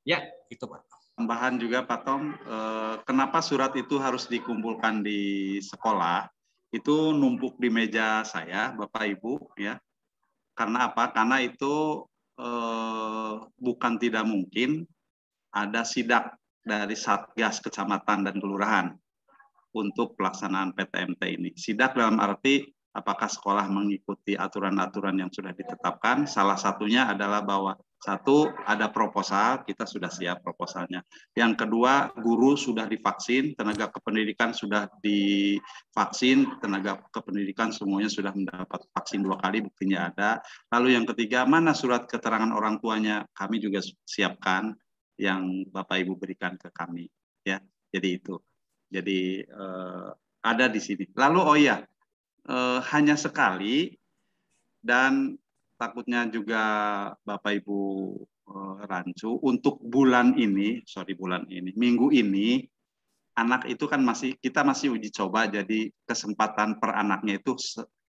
Ya, itu Pak. Tambahan juga Pak Tom, kenapa surat itu harus dikumpulkan di sekolah? Itu numpuk di meja saya, Bapak Ibu, ya. Karena apa? Karena itu bukan tidak mungkin ada sidak dari Satgas Kecamatan dan Kelurahan untuk pelaksanaan PTMT ini. Sidak dalam arti apakah sekolah mengikuti aturan-aturan yang sudah ditetapkan. Salah satunya adalah bahwa satu, ada proposal, kita sudah siap proposalnya. Yang kedua, guru sudah divaksin, tenaga kependidikan sudah divaksin, tenaga kependidikan semuanya sudah mendapat vaksin 2 kali, buktinya ada. Lalu yang ketiga, mana surat keterangan orang tuanya? Kami juga siapkan yang Bapak Ibu berikan ke kami. Ya, jadi itu. Jadi ada di sini. Lalu hanya sekali dan takutnya juga Bapak Ibu rancu untuk minggu ini anak itu kan kita masih uji coba, jadi kesempatan per anaknya itu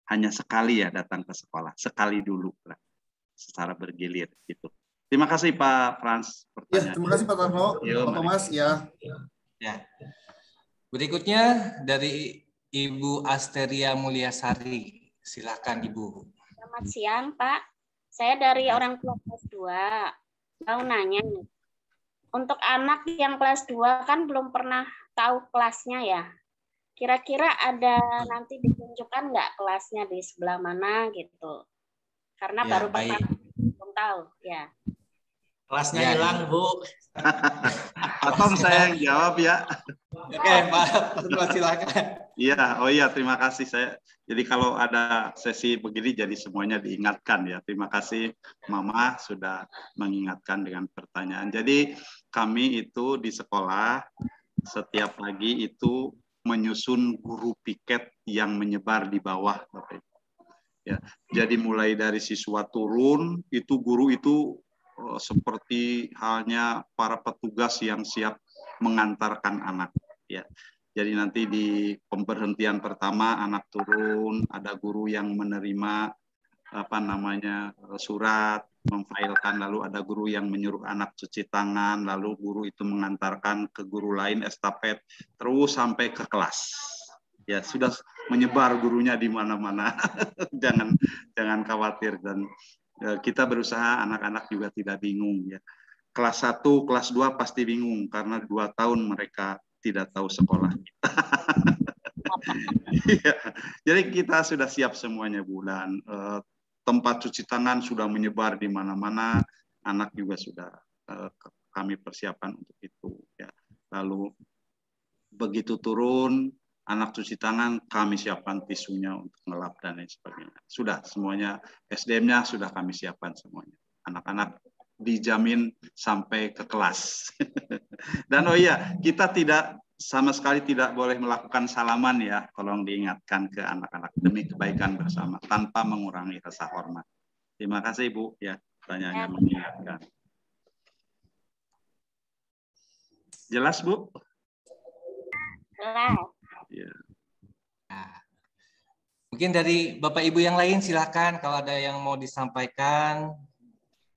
hanya sekali ya datang ke sekolah, sekali dulu secara bergilir gitu. Terima kasih Pak Frans. Ya, terima kasih Pak Tarno, Pak Thomas ya. Ya. Berikutnya dari Ibu Asteria Mulyasari, silakan Ibu. Selamat siang, Pak. Saya dari orang tua kelas 2. Mau nanya nih. Untuk anak yang kelas 2 kan belum pernah tahu kelasnya ya. Kira-kira ada nanti ditunjukkan nggak kelasnya di sebelah mana gitu. Karena Ya, baru baik. pertama belum tahu ya. Kelasnya Ya, hilang, Bu. Pak Tom saya yang jawab ya. Oke, Pak, silakan. Iya, terima kasih. Jadi kalau ada sesi begini jadi semuanya diingatkan ya. Terima kasih Mama sudah mengingatkan dengan pertanyaan. Jadi kami itu di sekolah setiap pagi itu menyusun guru piket yang menyebar di bawah, Bapak Ibu. Ya, jadi mulai dari siswa turun, itu guru itu seperti halnya para petugas yang siap mengantarkan anak. Ya, jadi nanti di pemberhentian pertama anak turun, ada guru yang menerima surat, memfailkan, lalu ada guru yang menyuruh anak cuci tangan, lalu guru itu mengantarkan ke guru lain estafet, terus sampai ke kelas. Ya, sudah menyebar gurunya di mana-mana. jangan khawatir, dan kita berusaha anak-anak juga tidak bingung ya. Kelas 1, kelas 2 pasti bingung karena 2 tahun mereka tidak tahu sekolah. Jadi kita sudah siap semuanya, Bu, dan tempat cuci tangan sudah menyebar di mana-mana, anak juga sudah kami persiapkan untuk itu ya. Lalu begitu turun anak cuci tangan, kami siapkan tisunya untuk ngelap dan lain sebagainya. Sudah semuanya, SDM-nya sudah kami siapkan semuanya. Anak-anak dijamin sampai ke kelas. Dan oh iya, kita sama sekali tidak boleh melakukan salaman ya, tolong diingatkan ke anak-anak demi kebaikan bersama tanpa mengurangi rasa hormat. Terima kasih Bu ya, pertanyaannya mengingatkan. Jelas Bu? Jelas. Ya. Nah, mungkin dari Bapak Ibu yang lain silakan kalau ada yang mau disampaikan.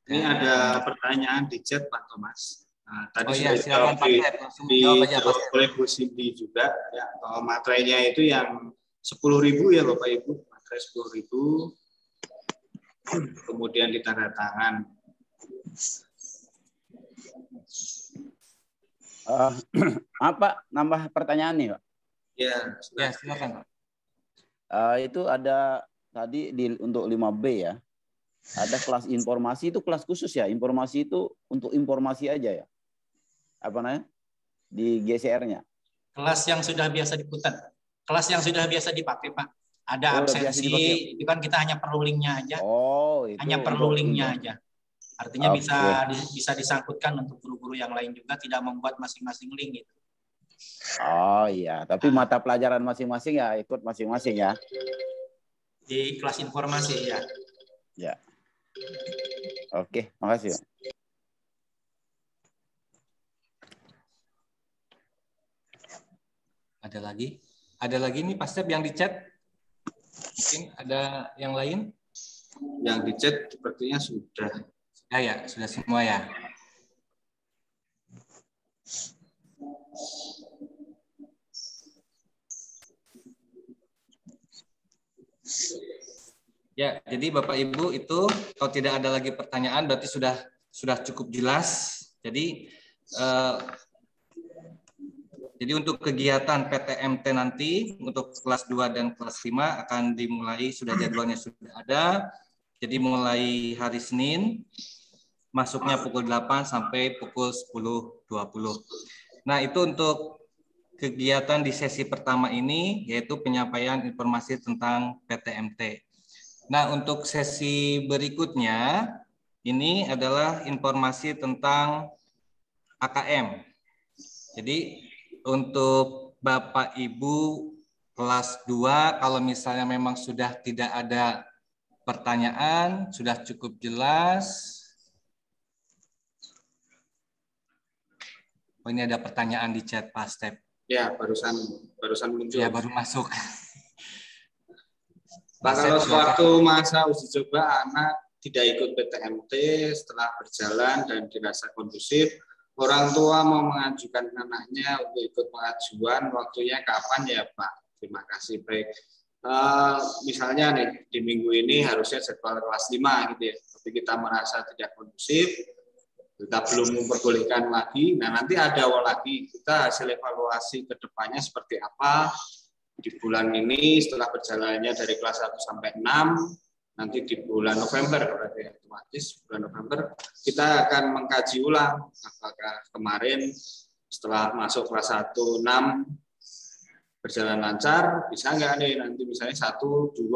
Ini ada pertanyaan di chat Pak Thomas. Nah, tadi iya, silakan Pak Tep, langsung jawab aja Pak Tep. oleh Bu Cindy juga ya, materainya itu yang 10.000 ya Bapak Ibu, materai 10.000. Kemudian ditandatangan. Apa nambah pertanyaan nih, Pak? Ya, silakan Pak. Itu ada tadi untuk 5B ya. Ada kelas informasi, itu kelas khusus ya. Informasi itu untuk informasi aja ya. Apa namanya? Di GCR-nya. Kelas yang sudah biasa diputar. Kelas yang sudah biasa dipakai, Pak. Ada absensi, itu kan kita hanya perlu linknya aja. Oh, itu. Hanya perlu linknya aja. Artinya Okay. bisa disangkutkan untuk guru-guru yang lain juga, tidak membuat masing-masing link gitu. Oh iya, tapi mata pelajaran masing-masing ya ikut masing-masing ya. Di kelas informasi ya. Ya. Oke, makasih. Pak. Ada lagi? Ada lagi nih Pak Step yang di chat? Mungkin ada yang lain? Yang di chat sepertinya sudah. Ya, sudah semua ya. Ya, jadi Bapak Ibu itu kalau tidak ada lagi pertanyaan berarti sudah cukup jelas. Jadi untuk kegiatan PTMT nanti untuk kelas 2 dan kelas 5 akan dimulai, jadwalnya sudah ada. Jadi mulai hari Senin, masuknya pukul 8 sampai pukul 10.20. Nah, itu untuk kegiatan di sesi pertama ini, yaitu penyampaian informasi tentang PTMT. Nah, untuk sesi berikutnya, ini adalah informasi tentang AKM. Jadi, untuk Bapak Ibu kelas 2, kalau misalnya memang sudah tidak ada pertanyaan, sudah cukup jelas. Oh, ini ada pertanyaan di chat Pak Step. Ya, barusan muncul. Ya, baru masuk. Pak, kalau sewaktu masa uji coba anak tidak ikut PTMT setelah berjalan dan dirasa kondusif, orang tua mau mengajukan anaknya untuk ikut pengajuan, waktunya kapan ya Pak? Terima kasih. Baik. Misalnya nih, di minggu ini harusnya jadwal kelas 5 gitu ya, tapi kita merasa tidak kondusif, kita belum memperbolehkan lagi. Nah, nanti ada awal lagi, kita hasil evaluasi ke depannya seperti apa di bulan ini setelah berjalannya dari kelas 1 sampai 6, nanti di bulan November, berarti otomatis bulan November, kita akan mengkaji ulang apakah kemarin setelah masuk kelas 1, 6, berjalan lancar, bisa nggak nih nanti misalnya 1, 2,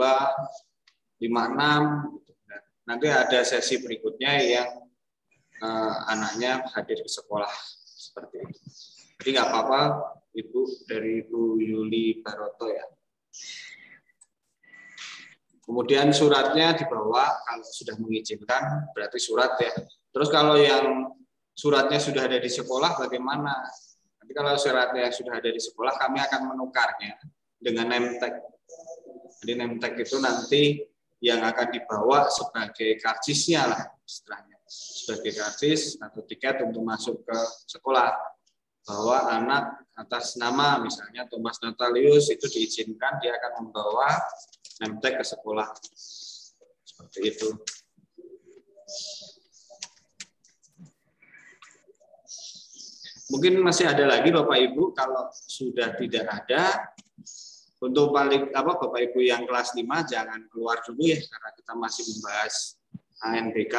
5, 6. Nanti ada sesi berikutnya yang anaknya hadir ke sekolah seperti itu. Jadi nggak apa-apa, Ibu, dari Ibu Yuli Baroto ya. Kemudian suratnya dibawa kalau sudah mengizinkan, berarti surat ya. Terus kalau yang suratnya sudah ada di sekolah bagaimana? Nanti kalau suratnya sudah ada di sekolah, kami akan menukarnya dengan name tag. Jadi name tag itu nanti yang akan dibawa sebagai karcisnya lah istilahnya. Sebagai karcis atau tiket untuk masuk ke sekolah. Bahwa anak atas nama misalnya Thomas Natalius itu diizinkan, dia akan membawa name tag ke sekolah. Seperti itu. Mungkin masih ada lagi Bapak Ibu, kalau sudah tidak ada, untuk Bapak Ibu yang kelas 5 jangan keluar dulu ya, karena kita masih membahas ANBK.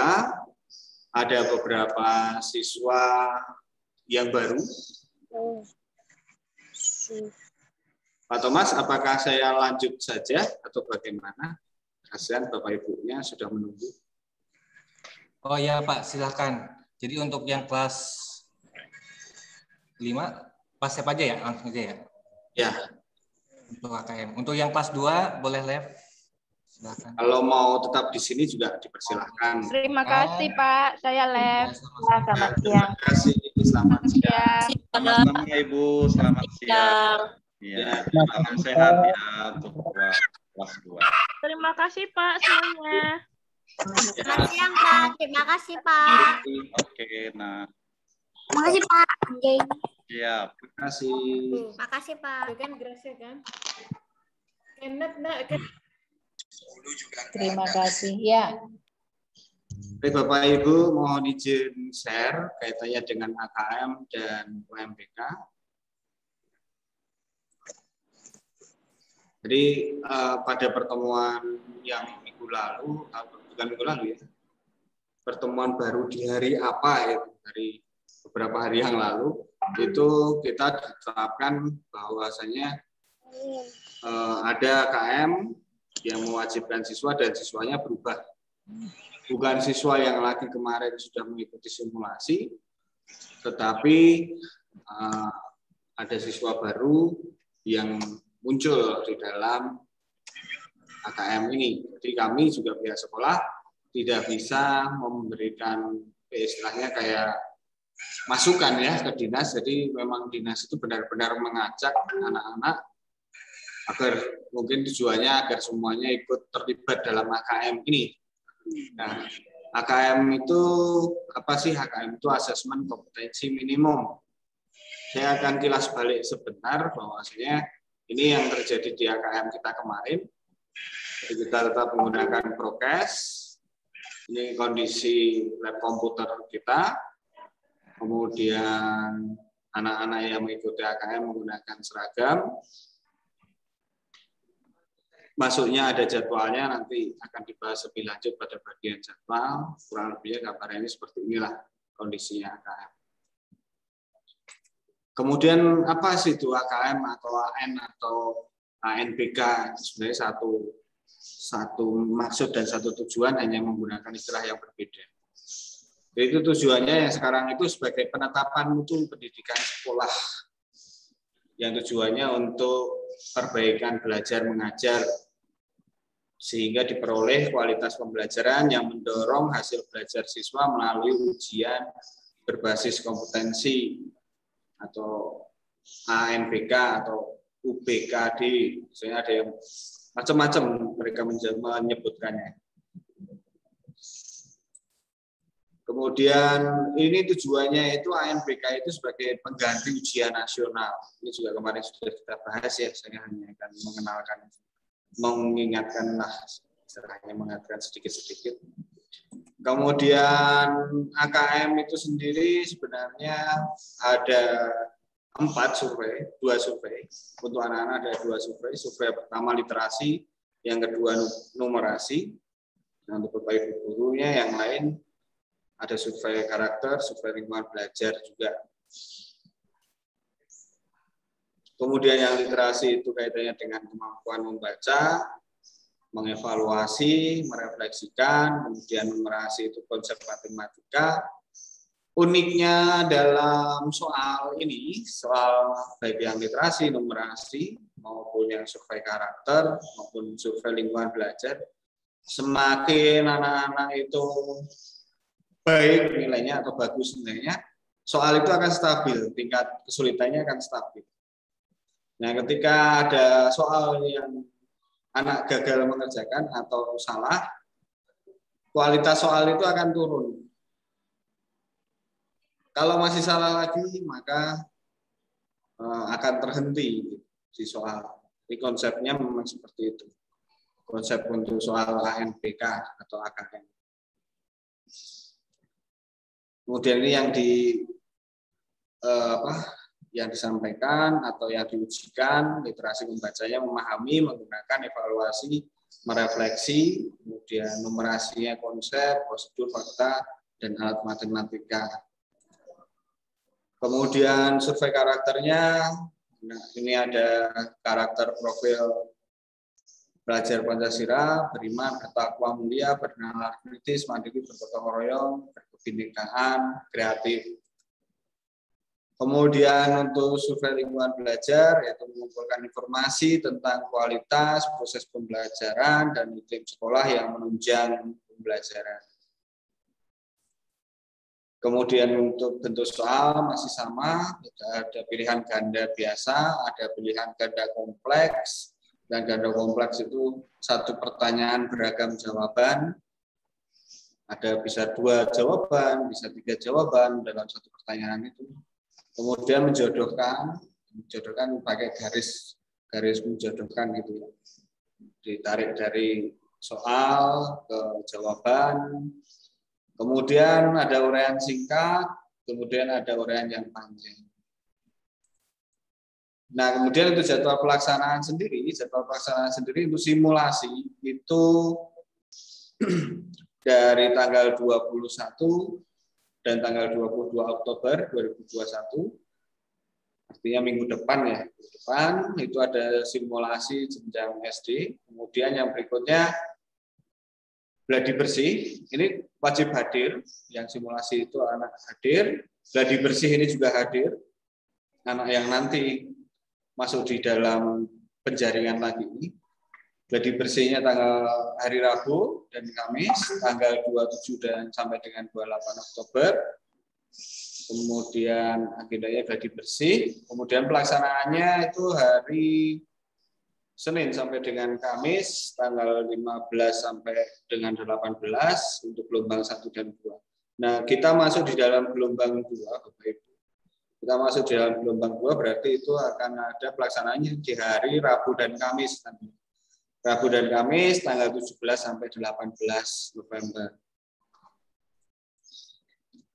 Ada beberapa siswa yang baru. Pak Thomas, apakah saya lanjut saja atau bagaimana? Kasihan Bapak Ibunya sudah menunggu. Oh ya Pak, silakan. Jadi untuk yang kelas 5, Pak siapa aja ya? Langsung aja ya? Ya. Untuk KKM. Untuk yang kelas 2, boleh live? Silakan. Kalau mau tetap di sini juga dipersilakan. Terima kasih Pak, saya live. Selamat siang. Terima kasih, selamat siang. Sama-sama Ibu, selamat siang. Iya, salam sehat ya untuk kelas 2. Terima kasih Pak semuanya. Selamat siang Pak, terima kasih Pak. Oke, nah. Terima kasih Pak. Siap. Terima kasih. Makasih Pak. Kan Gracia kan? Enak nak. Terima kasih ya. Baik Bapak Ibu, mohon izin share kaitannya dengan AKM dan UMBK. Jadi pada pertemuan yang minggu lalu, bukan minggu lalu ya, pertemuan baru di hari apa ya, dari beberapa hari yang lalu, itu kita diterapkan bahwasanya ada KM yang mewajibkan siswa dan siswanya berubah. Bukan siswa yang lagi kemarin sudah mengikuti simulasi, tetapi ada siswa baru yang muncul di dalam AKM ini. Jadi kami juga pihak sekolah tidak bisa memberikan istilahnya kayak masukan ya ke dinas. Jadi memang dinas itu benar-benar mengajak anak-anak agar mungkin tujuannya agar semuanya ikut terlibat dalam AKM ini. Nah, AKM itu apa sih? AKM itu asesmen kompetensi minimum. Saya akan kilas balik sebentar bahwasanya ini yang terjadi di AKM kita kemarin. Jadi kita tetap menggunakan prokes. Ini kondisi lab komputer kita. Kemudian anak-anak yang mengikuti AKM menggunakan seragam. Masuknya ada jadwalnya, nanti akan dibahas lebih lanjut pada bagian jadwal. Kurang lebihnya gambar ini seperti inilah kondisinya AKM. Kemudian apa sih itu AKM atau AN atau ANBK? Sebenarnya satu maksud dan satu tujuan, hanya menggunakan istilah yang berbeda. Jadi itu tujuannya yang sekarang itu sebagai penetapan mutu pendidikan sekolah, yang tujuannya untuk perbaikan belajar mengajar sehingga diperoleh kualitas pembelajaran yang mendorong hasil belajar siswa melalui ujian berbasis kompetensi atau ANBK atau UBKD. Misalnya ada yang macam-macam mereka menyebutkannya. Kemudian ini tujuannya itu ANBK itu sebagai pengganti ujian nasional. Ini juga kemarin sudah kita bahas ya, saya hanya akan mengingatkan sedikit-sedikit. Kemudian AKM itu sendiri sebenarnya ada 2 survei. Untuk anak-anak ada 2 survei. Survei pertama literasi, yang kedua numerasi. Nah, untuk Bapak Ibu gurunya yang lain ada survei karakter, survei lingkungan belajar juga. Kemudian yang literasi itu kaitannya dengan kemampuan membaca, mengevaluasi, merefleksikan. Kemudian numerasi itu konsep matematika. Uniknya dalam soal ini, soal baik yang literasi, numerasi, maupun yang survei karakter, maupun survei lingkungan belajar, semakin anak-anak itu baik nilainya atau bagus nilainya, soal itu akan stabil, tingkat kesulitannya akan stabil. Nah, ketika ada soal yang anak gagal mengerjakan atau salah, kualitas soal itu akan turun. Kalau masih salah lagi, maka akan terhenti di soal. Jadi konsepnya memang seperti itu. Konsep untuk soal ANBK atau AKM. Kemudian ini yang disampaikan atau yang diujikan, literasi membacanya, memahami, menggunakan, evaluasi, merefleksi, kemudian numerasinya konsep, prosedur, fakta, dan alat matematika. Kemudian survei karakternya Nah, ini ada karakter profil belajar Pancasila, beriman, bertakwa mulia, bernalar kritis, mandiri, bergotong royong, berkebinekaan, kreatif. Kemudian untuk survei lingkungan belajar, yaitu mengumpulkan informasi tentang kualitas, proses pembelajaran, dan iklim sekolah yang menunjang pembelajaran. Kemudian untuk bentuk soal masih sama, ada pilihan ganda biasa, ada pilihan ganda kompleks, dan ganda kompleks itu satu pertanyaan beragam jawaban, ada bisa 2 jawaban, bisa 3 jawaban dalam satu pertanyaan itu. Kemudian menjodohkan pakai garis menjodohkan gitu ya. Ditarik dari soal ke jawaban. Kemudian ada uraian singkat, kemudian ada uraian yang panjang. Nah, kemudian untuk jadwal pelaksanaan sendiri untuk simulasi itu dari tanggal 21 dan tanggal 22 Oktober 2021, artinya minggu depan ya. Minggu depan itu ada simulasi jenjang SD. Kemudian yang berikutnya gladi bersih, ini wajib hadir. Yang simulasi itu anak hadir. Gladi bersih ini juga hadir. Anak yang nanti masuk di dalam penjaringan lagi ini. Gladi bersihnya tanggal hari Rabu dan Kamis, tanggal 27 dan sampai dengan 28 Oktober. Kemudian agendanya gladi bersih. Kemudian pelaksanaannya itu hari Senin sampai dengan Kamis, tanggal 15 sampai dengan 18 untuk gelombang 1 dan 2. Nah, kita masuk di dalam gelombang 2, Bapak Ibu. Kita masuk di dalam gelombang 2 berarti itu akan ada pelaksanaannya di hari Rabu dan Kamis nanti. Rabu dan Kamis tanggal 17 sampai 18 November.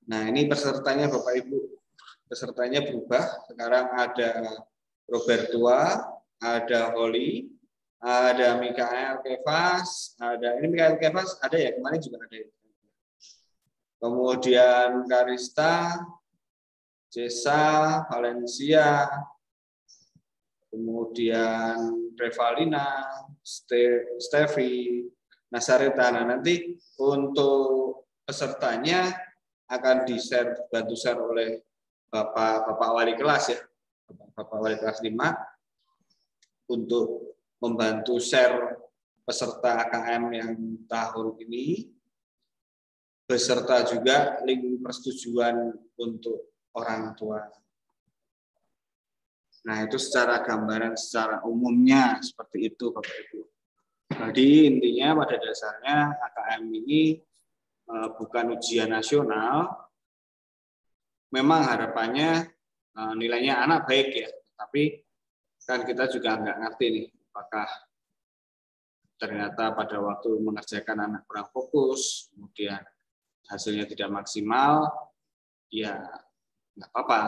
Nah, ini pesertanya Bapak Ibu. Pesertanya berubah. Sekarang ada Robertua, ada Holly, ada Mikael Kefas, ini Mikael Kefas ada ya, kemarin juga ada. Kemudian Karista, Jessa, Valencia, kemudian Revalina, Stevi, Nasareta. Nah, nanti untuk pesertanya akan bantu share oleh Bapak Wali Kelas ya, Bapak Wali Kelas 5 untuk membantu share peserta AKM yang tahun ini, beserta juga link persetujuan untuk orang tua. Nah, itu secara gambaran, secara umumnya seperti itu, Bapak Ibu. Jadi intinya pada dasarnya AKM ini bukan ujian nasional. Memang harapannya nilainya anak baik ya, tapi kan kita juga nggak ngerti nih, apakah ternyata pada waktu mengerjakan anak kurang fokus, kemudian hasilnya tidak maksimal, ya nggak apa-apa.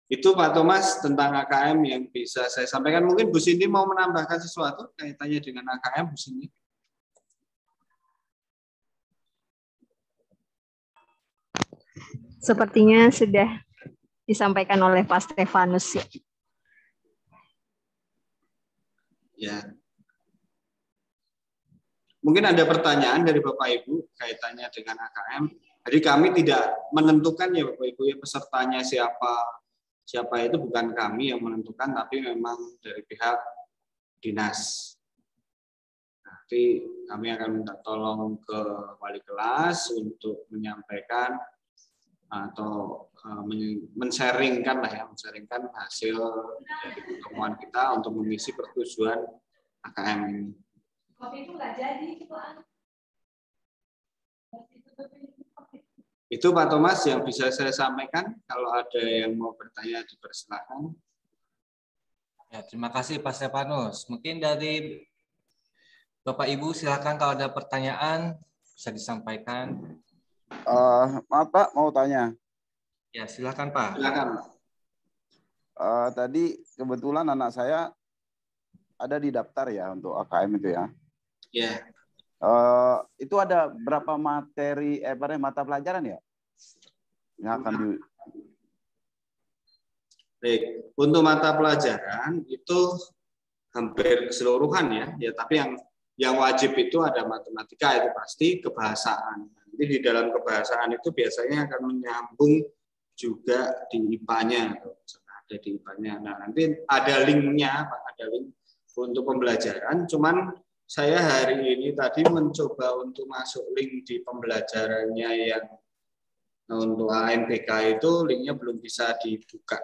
Itu Pak Thomas tentang AKM yang bisa saya sampaikan. Mungkin Bu Cindy mau menambahkan sesuatu kaitannya dengan AKM, Bu Cindy. Sepertinya sudah disampaikan oleh Pak Stefanus. Ya. Mungkin ada pertanyaan dari Bapak Ibu kaitannya dengan AKM. Jadi kami tidak menentukan ya Bapak Ibu ya pesertanya siapa itu bukan kami yang menentukan, tapi memang dari pihak dinas. Nanti kami akan minta tolong ke wali kelas untuk menyampaikan atau men-sharingkan hasil dari pertemuan kita untuk mengisi pertujuan AKM ini. Kopi itu nggak jadi, Pak. Itu Pak Thomas yang bisa saya sampaikan. Kalau ada yang mau bertanya dipersilakan. Ya, terima kasih Pak Stefanus. Mungkin dari Bapak Ibu silakan kalau ada pertanyaan bisa disampaikan. Maaf Pak, mau tanya. Ya, silakan Pak. Silakan. Tadi kebetulan anak saya ada di daftar ya untuk AKM itu ya. Ya. Itu ada berapa materi, mata pelajaran ya? Yang akan Baik, untuk mata pelajaran itu hampir keseluruhan ya, tapi yang wajib itu ada matematika itu pasti, kebahasaan. Nanti di dalam kebahasaan itu biasanya akan menyambung juga di IPA-nya, ada di IPA-nya. Nah, nanti ada linknya, Pak, ada link untuk pembelajaran. Cuman saya hari ini tadi mencoba untuk masuk link di pembelajarannya yang untuk ANBK itu linknya belum bisa dibuka.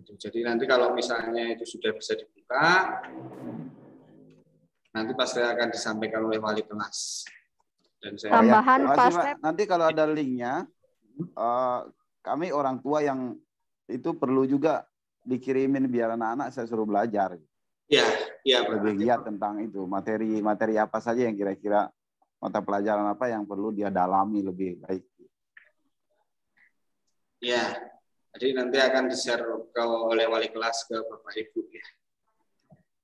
Jadi nanti kalau misalnya itu sudah bisa dibuka, nanti pasti akan disampaikan oleh wali kelas. Dan saya Tambahan Pak. Pak. Nanti kalau ada linknya, kami orang tua yang itu perlu juga dikirimin biar anak-anak saya suruh belajar. Iya, lebih giat tentang itu materi apa saja yang kira-kira mata pelajaran apa yang perlu dia dalami lebih baik. Ya, jadi nanti akan di-share oleh wali kelas ke Bapak Ibu ya.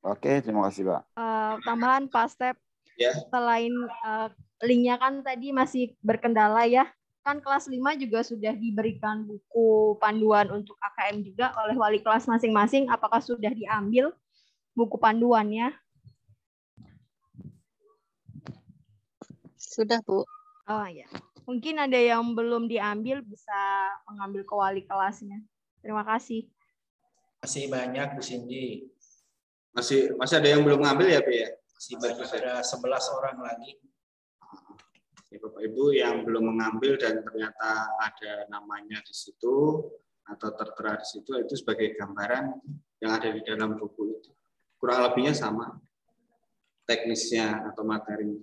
Oke, terima kasih Pak. Tambahan Pak Step, ya. Selain linknya kan tadi masih berkendala ya, kan kelas 5 juga sudah diberikan buku panduan untuk AKM juga oleh wali kelas masing-masing. Apakah sudah diambil buku panduannya? Sudah, Bu. Oh ya, mungkin ada yang belum diambil, bisa mengambil ke wali kelasnya. Terima kasih. Masih banyak Bu Cindy. Masih ada yang belum ngambil ya, Pak ya? Masih banyak, ada 11 orang lagi. Ya, Bapak Ibu yang belum mengambil dan ternyata ada namanya di situ atau tertera di situ, itu sebagai gambaran yang ada di dalam buku itu. Kurang lebihnya sama teknisnya atau materinya.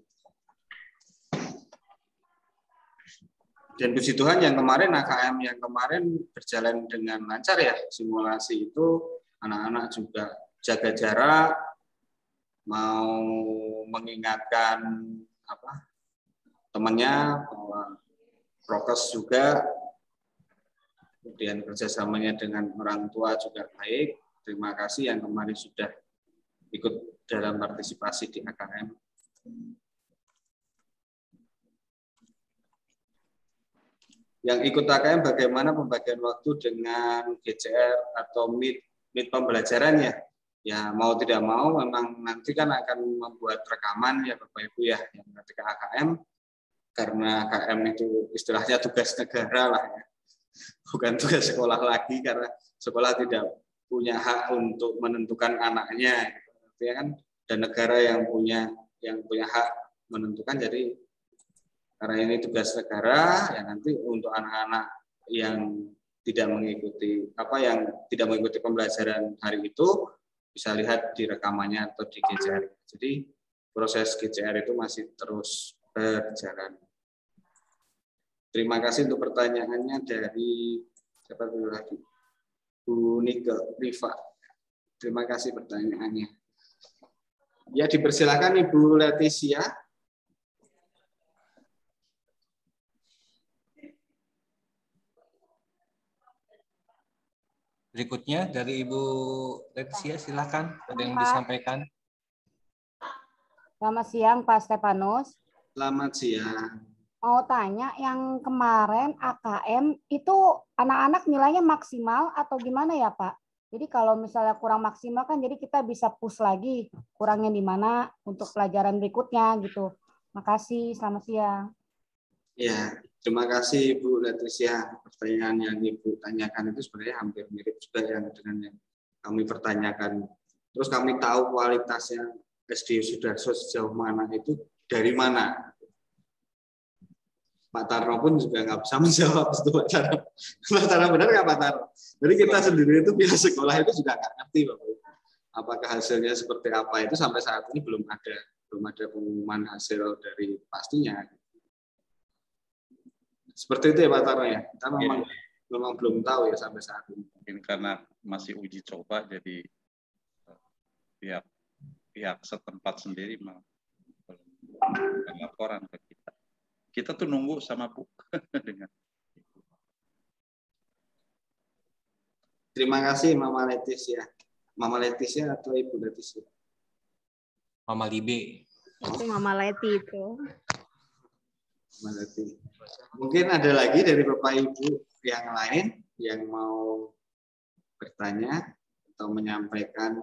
Dan puji Tuhan yang kemarin AKM yang kemarin berjalan dengan lancar ya, simulasi itu anak-anak juga jaga jarak, mau mengingatkan temannya bahwa prokes juga, kemudian kerjasamanya dengan orang tua juga baik. Terima kasih yang kemarin sudah ikut dalam partisipasi di AKM. Yang ikut AKM bagaimana pembagian waktu dengan GCR atau Meet pembelajarannya? Ya mau tidak mau memang nanti kan akan membuat rekaman ya Bapak Ibu ya, yang ketika AKM, karena AKM itu istilahnya tugas negara lah ya, bukan tugas sekolah lagi, karena sekolah tidak punya hak untuk menentukan anaknya, gitu, ya kan? Dan negara yang punya hak menentukan. Jadi karena ini tugas negara, ya nanti untuk anak-anak yang tidak mengikuti pembelajaran hari itu bisa lihat di rekamannya atau di GCR. Jadi proses GCR itu masih terus berjalan. Terima kasih untuk pertanyaannya dari siapa dulu lagi? Bu Nike Riva. Terima kasih pertanyaannya. Ya, dipersilakan Ibu Leticia. Berikutnya dari Ibu Leticia, silakan. Ada yang disampaikan. Selamat siang Pak Stefanus. Selamat siang. Mau tanya, yang kemarin AKM itu anak-anak nilainya maksimal atau gimana ya Pak? Jadi kalau misalnya kurang maksimal kan jadi kita bisa push lagi kurangnya di mana untuk pelajaran berikutnya gitu. Makasih, selamat siang. Ya, terima kasih Bu Leticia. Pertanyaan yang Ibu tanyakan itu sebenarnya hampir mirip juga dengan yang kami pertanyakan. Terus kami tahu kualitasnya SD Sudarso sejauh mana itu dari mana. Pak Tarno pun juga nggak bisa menjawab itu Pak Tarno. Pak Tarno benar nggak Pak Tarno? Jadi kita sendiri itu pihak sekolah itu juga nggak ngerti Bapak. Apakah hasilnya seperti apa itu sampai saat ini belum ada pengumuman hasil dari pastinya. Seperti itu ya Pak Tarno ya. Kita memang belum tahu ya sampai saat ini. Mungkin karena masih uji coba, jadi pihak setempat sendiri laporan ke kita. Kita tuh nunggu sama Bu dengan. Terima kasih Mama Leticia. Mama Leticia atau Ibu Leticia? Mama Libe. Itu Mama Leti itu. Mama Leti. Mungkin ada lagi dari Bapak Ibu yang lain yang mau bertanya atau menyampaikan.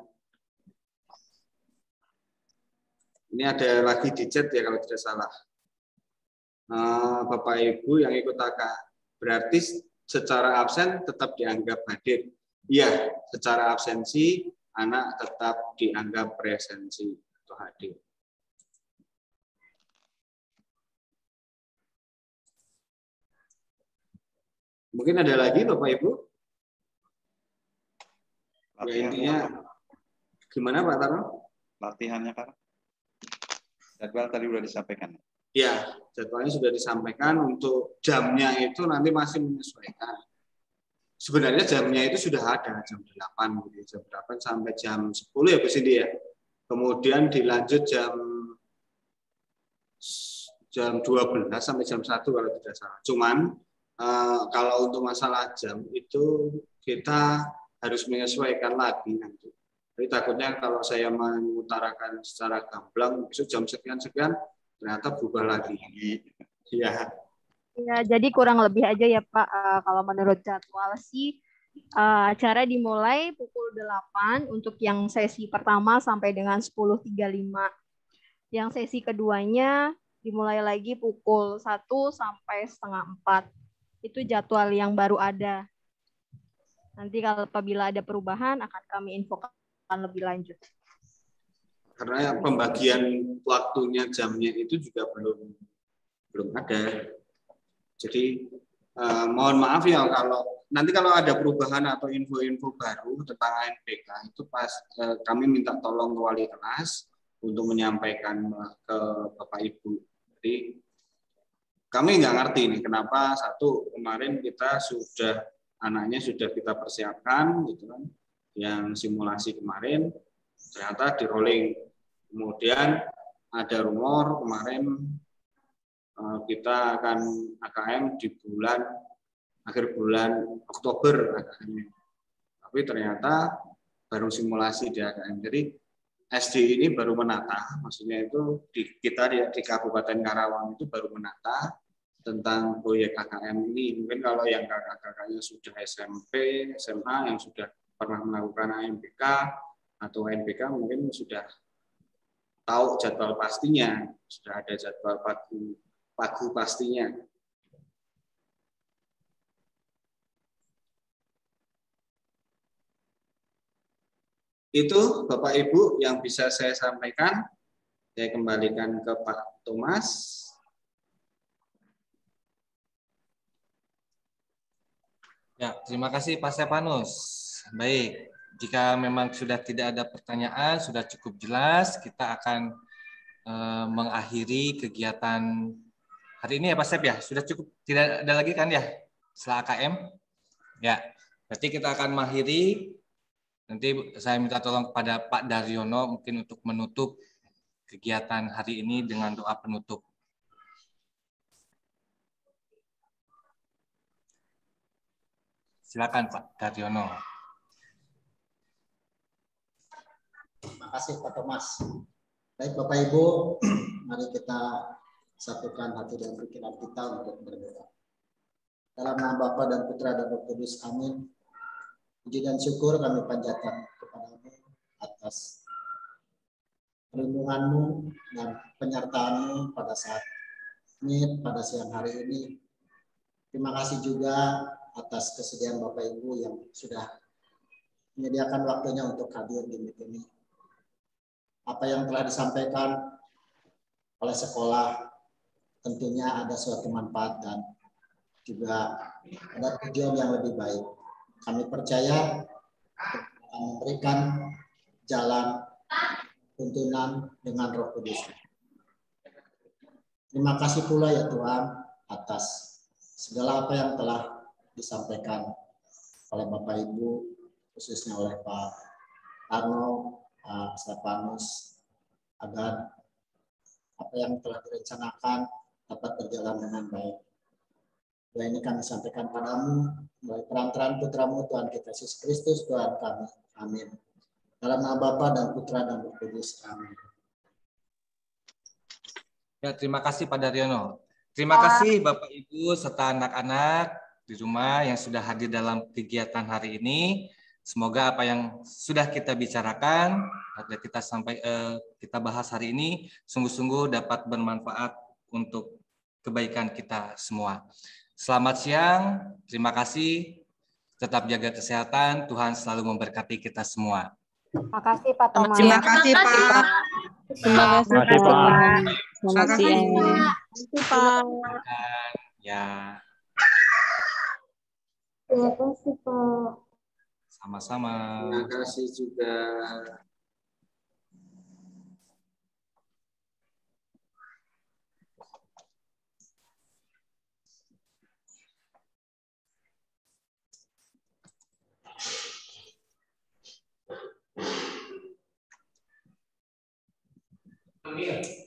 Ini ada lagi di chat ya kalau tidak salah. Bapak Ibu yang ikut AKA, berarti secara absen tetap dianggap hadir. Iya, secara absensi anak tetap dianggap presensi atau hadir. Mungkin ada lagi Bapak Ibu? Ya, intinya gimana Pak Tarno? Latihannya Pak. Jadwal tadi sudah disampaikan. Ya, jadwalnya sudah disampaikan. Untuk jamnya itu nanti masih menyesuaikan. Sebenarnya jamnya itu sudah ada, jam 8, gitu. Jam 8 sampai jam 10 ya Bu Cindy ya. Kemudian dilanjut jam 12 sampai jam 1 kalau tidak salah. Cuman kalau untuk masalah jam itu kita harus menyesuaikan lagi nanti. Jadi takutnya kalau saya mengutarakan secara gamblang, besok jam sekian-sekian, ternyata berubah lagi. Iya. Ya, jadi kurang lebih aja ya Pak, kalau menurut jadwal sih, acara dimulai pukul 8 untuk yang sesi pertama sampai dengan 10.35. Yang sesi keduanya dimulai lagi pukul 1 sampai setengah 4. Itu jadwal yang baru ada. Nanti kalau apabila ada perubahan akan kami infokan lebih lanjut. Karena pembagian waktunya jamnya itu juga belum ada. Jadi mohon maaf ya kalau nanti kalau ada perubahan atau info-info baru tentang ANPK itu pas kami minta tolong ke wali kelas untuk menyampaikan ke Bapak Ibu. Jadi kami nggak ngerti nih kenapa kemarin kita anaknya sudah kita persiapkan gitu kan. Yang simulasi kemarin ternyata di rolling. Kemudian ada rumor kemarin kita akan AKM di akhir bulan Oktober AKM. Tapi ternyata baru simulasi di AKM. Jadi SD ini baru menata, maksudnya itu kita di Kabupaten Karawang itu baru menata tentang proyek AKM ini. Mungkin kalau yang kakak-kakaknya sudah SMP, SMA yang sudah pernah melakukan ANPK atau ANPK mungkin sudah tahu jadwal pastinya, sudah ada jadwal pagu pastinya. Itu Bapak Ibu yang bisa saya sampaikan. Saya kembalikan ke Pak Thomas. Ya, terima kasih Pak Stefanus. Baik, jika memang sudah tidak ada pertanyaan, sudah cukup jelas, kita akan mengakhiri kegiatan hari ini ya Pak Step ya. Sudah cukup, tidak ada lagi kan ya setelah AKM? Ya, berarti kita akan mengakhiri. Nanti saya minta tolong kepada Pak Daryono mungkin untuk menutup kegiatan hari ini dengan doa penutup. Silakan Pak Daryono. Terima kasih Pak Thomas. Baik Bapak Ibu, mari kita satukan hati dan pikiran kita untuk berdoa. Dalam nama Bapa dan Putra dan Roh Kudus, amin. Puji dan syukur kami panjatkan kepadamu atas perlindunganmu dan penyertaanmu pada saat ini, pada siang hari ini. Terima kasih juga atas kesediaan Bapak Ibu yang sudah menyediakan waktunya untuk hadir di meeting ini. Apa yang telah disampaikan oleh sekolah tentunya ada suatu manfaat dan juga ada tujuan yang lebih baik. Kami percaya akan memberikan jalan tuntunan dengan Roh Kudus. Terima kasih pula ya Tuhan atas segala apa yang telah disampaikan oleh Bapak Ibu, khususnya oleh Pak Arno, Pak Stefanus, agar apa yang telah direncanakan dapat berjalan dengan baik. Doa ini kami sampaikan padamu melalui perantaraan Putramu Tuhan kita Yesus Kristus Tuhan kami. Amin. Dalam nama Bapa dan Putra dan Roh Kudus. Amin. Ya, terima kasih Pak Daryono. Terima kasih Bapak Ibu serta anak-anak di rumah yang sudah hadir dalam kegiatan hari ini. Semoga apa yang sudah kita bicarakan, atau kita bahas hari ini, sungguh-sungguh dapat bermanfaat untuk kebaikan kita semua. Selamat siang, terima kasih. Tetap jaga kesehatan, Tuhan selalu memberkati kita semua. Terima kasih Pak Thomas. Terima kasih Pak. Terima kasih Pak. Selamat siang. Terima kasih Pak. Ya. Terima kasih Pak. Sama-sama. Terima kasih juga. Iya.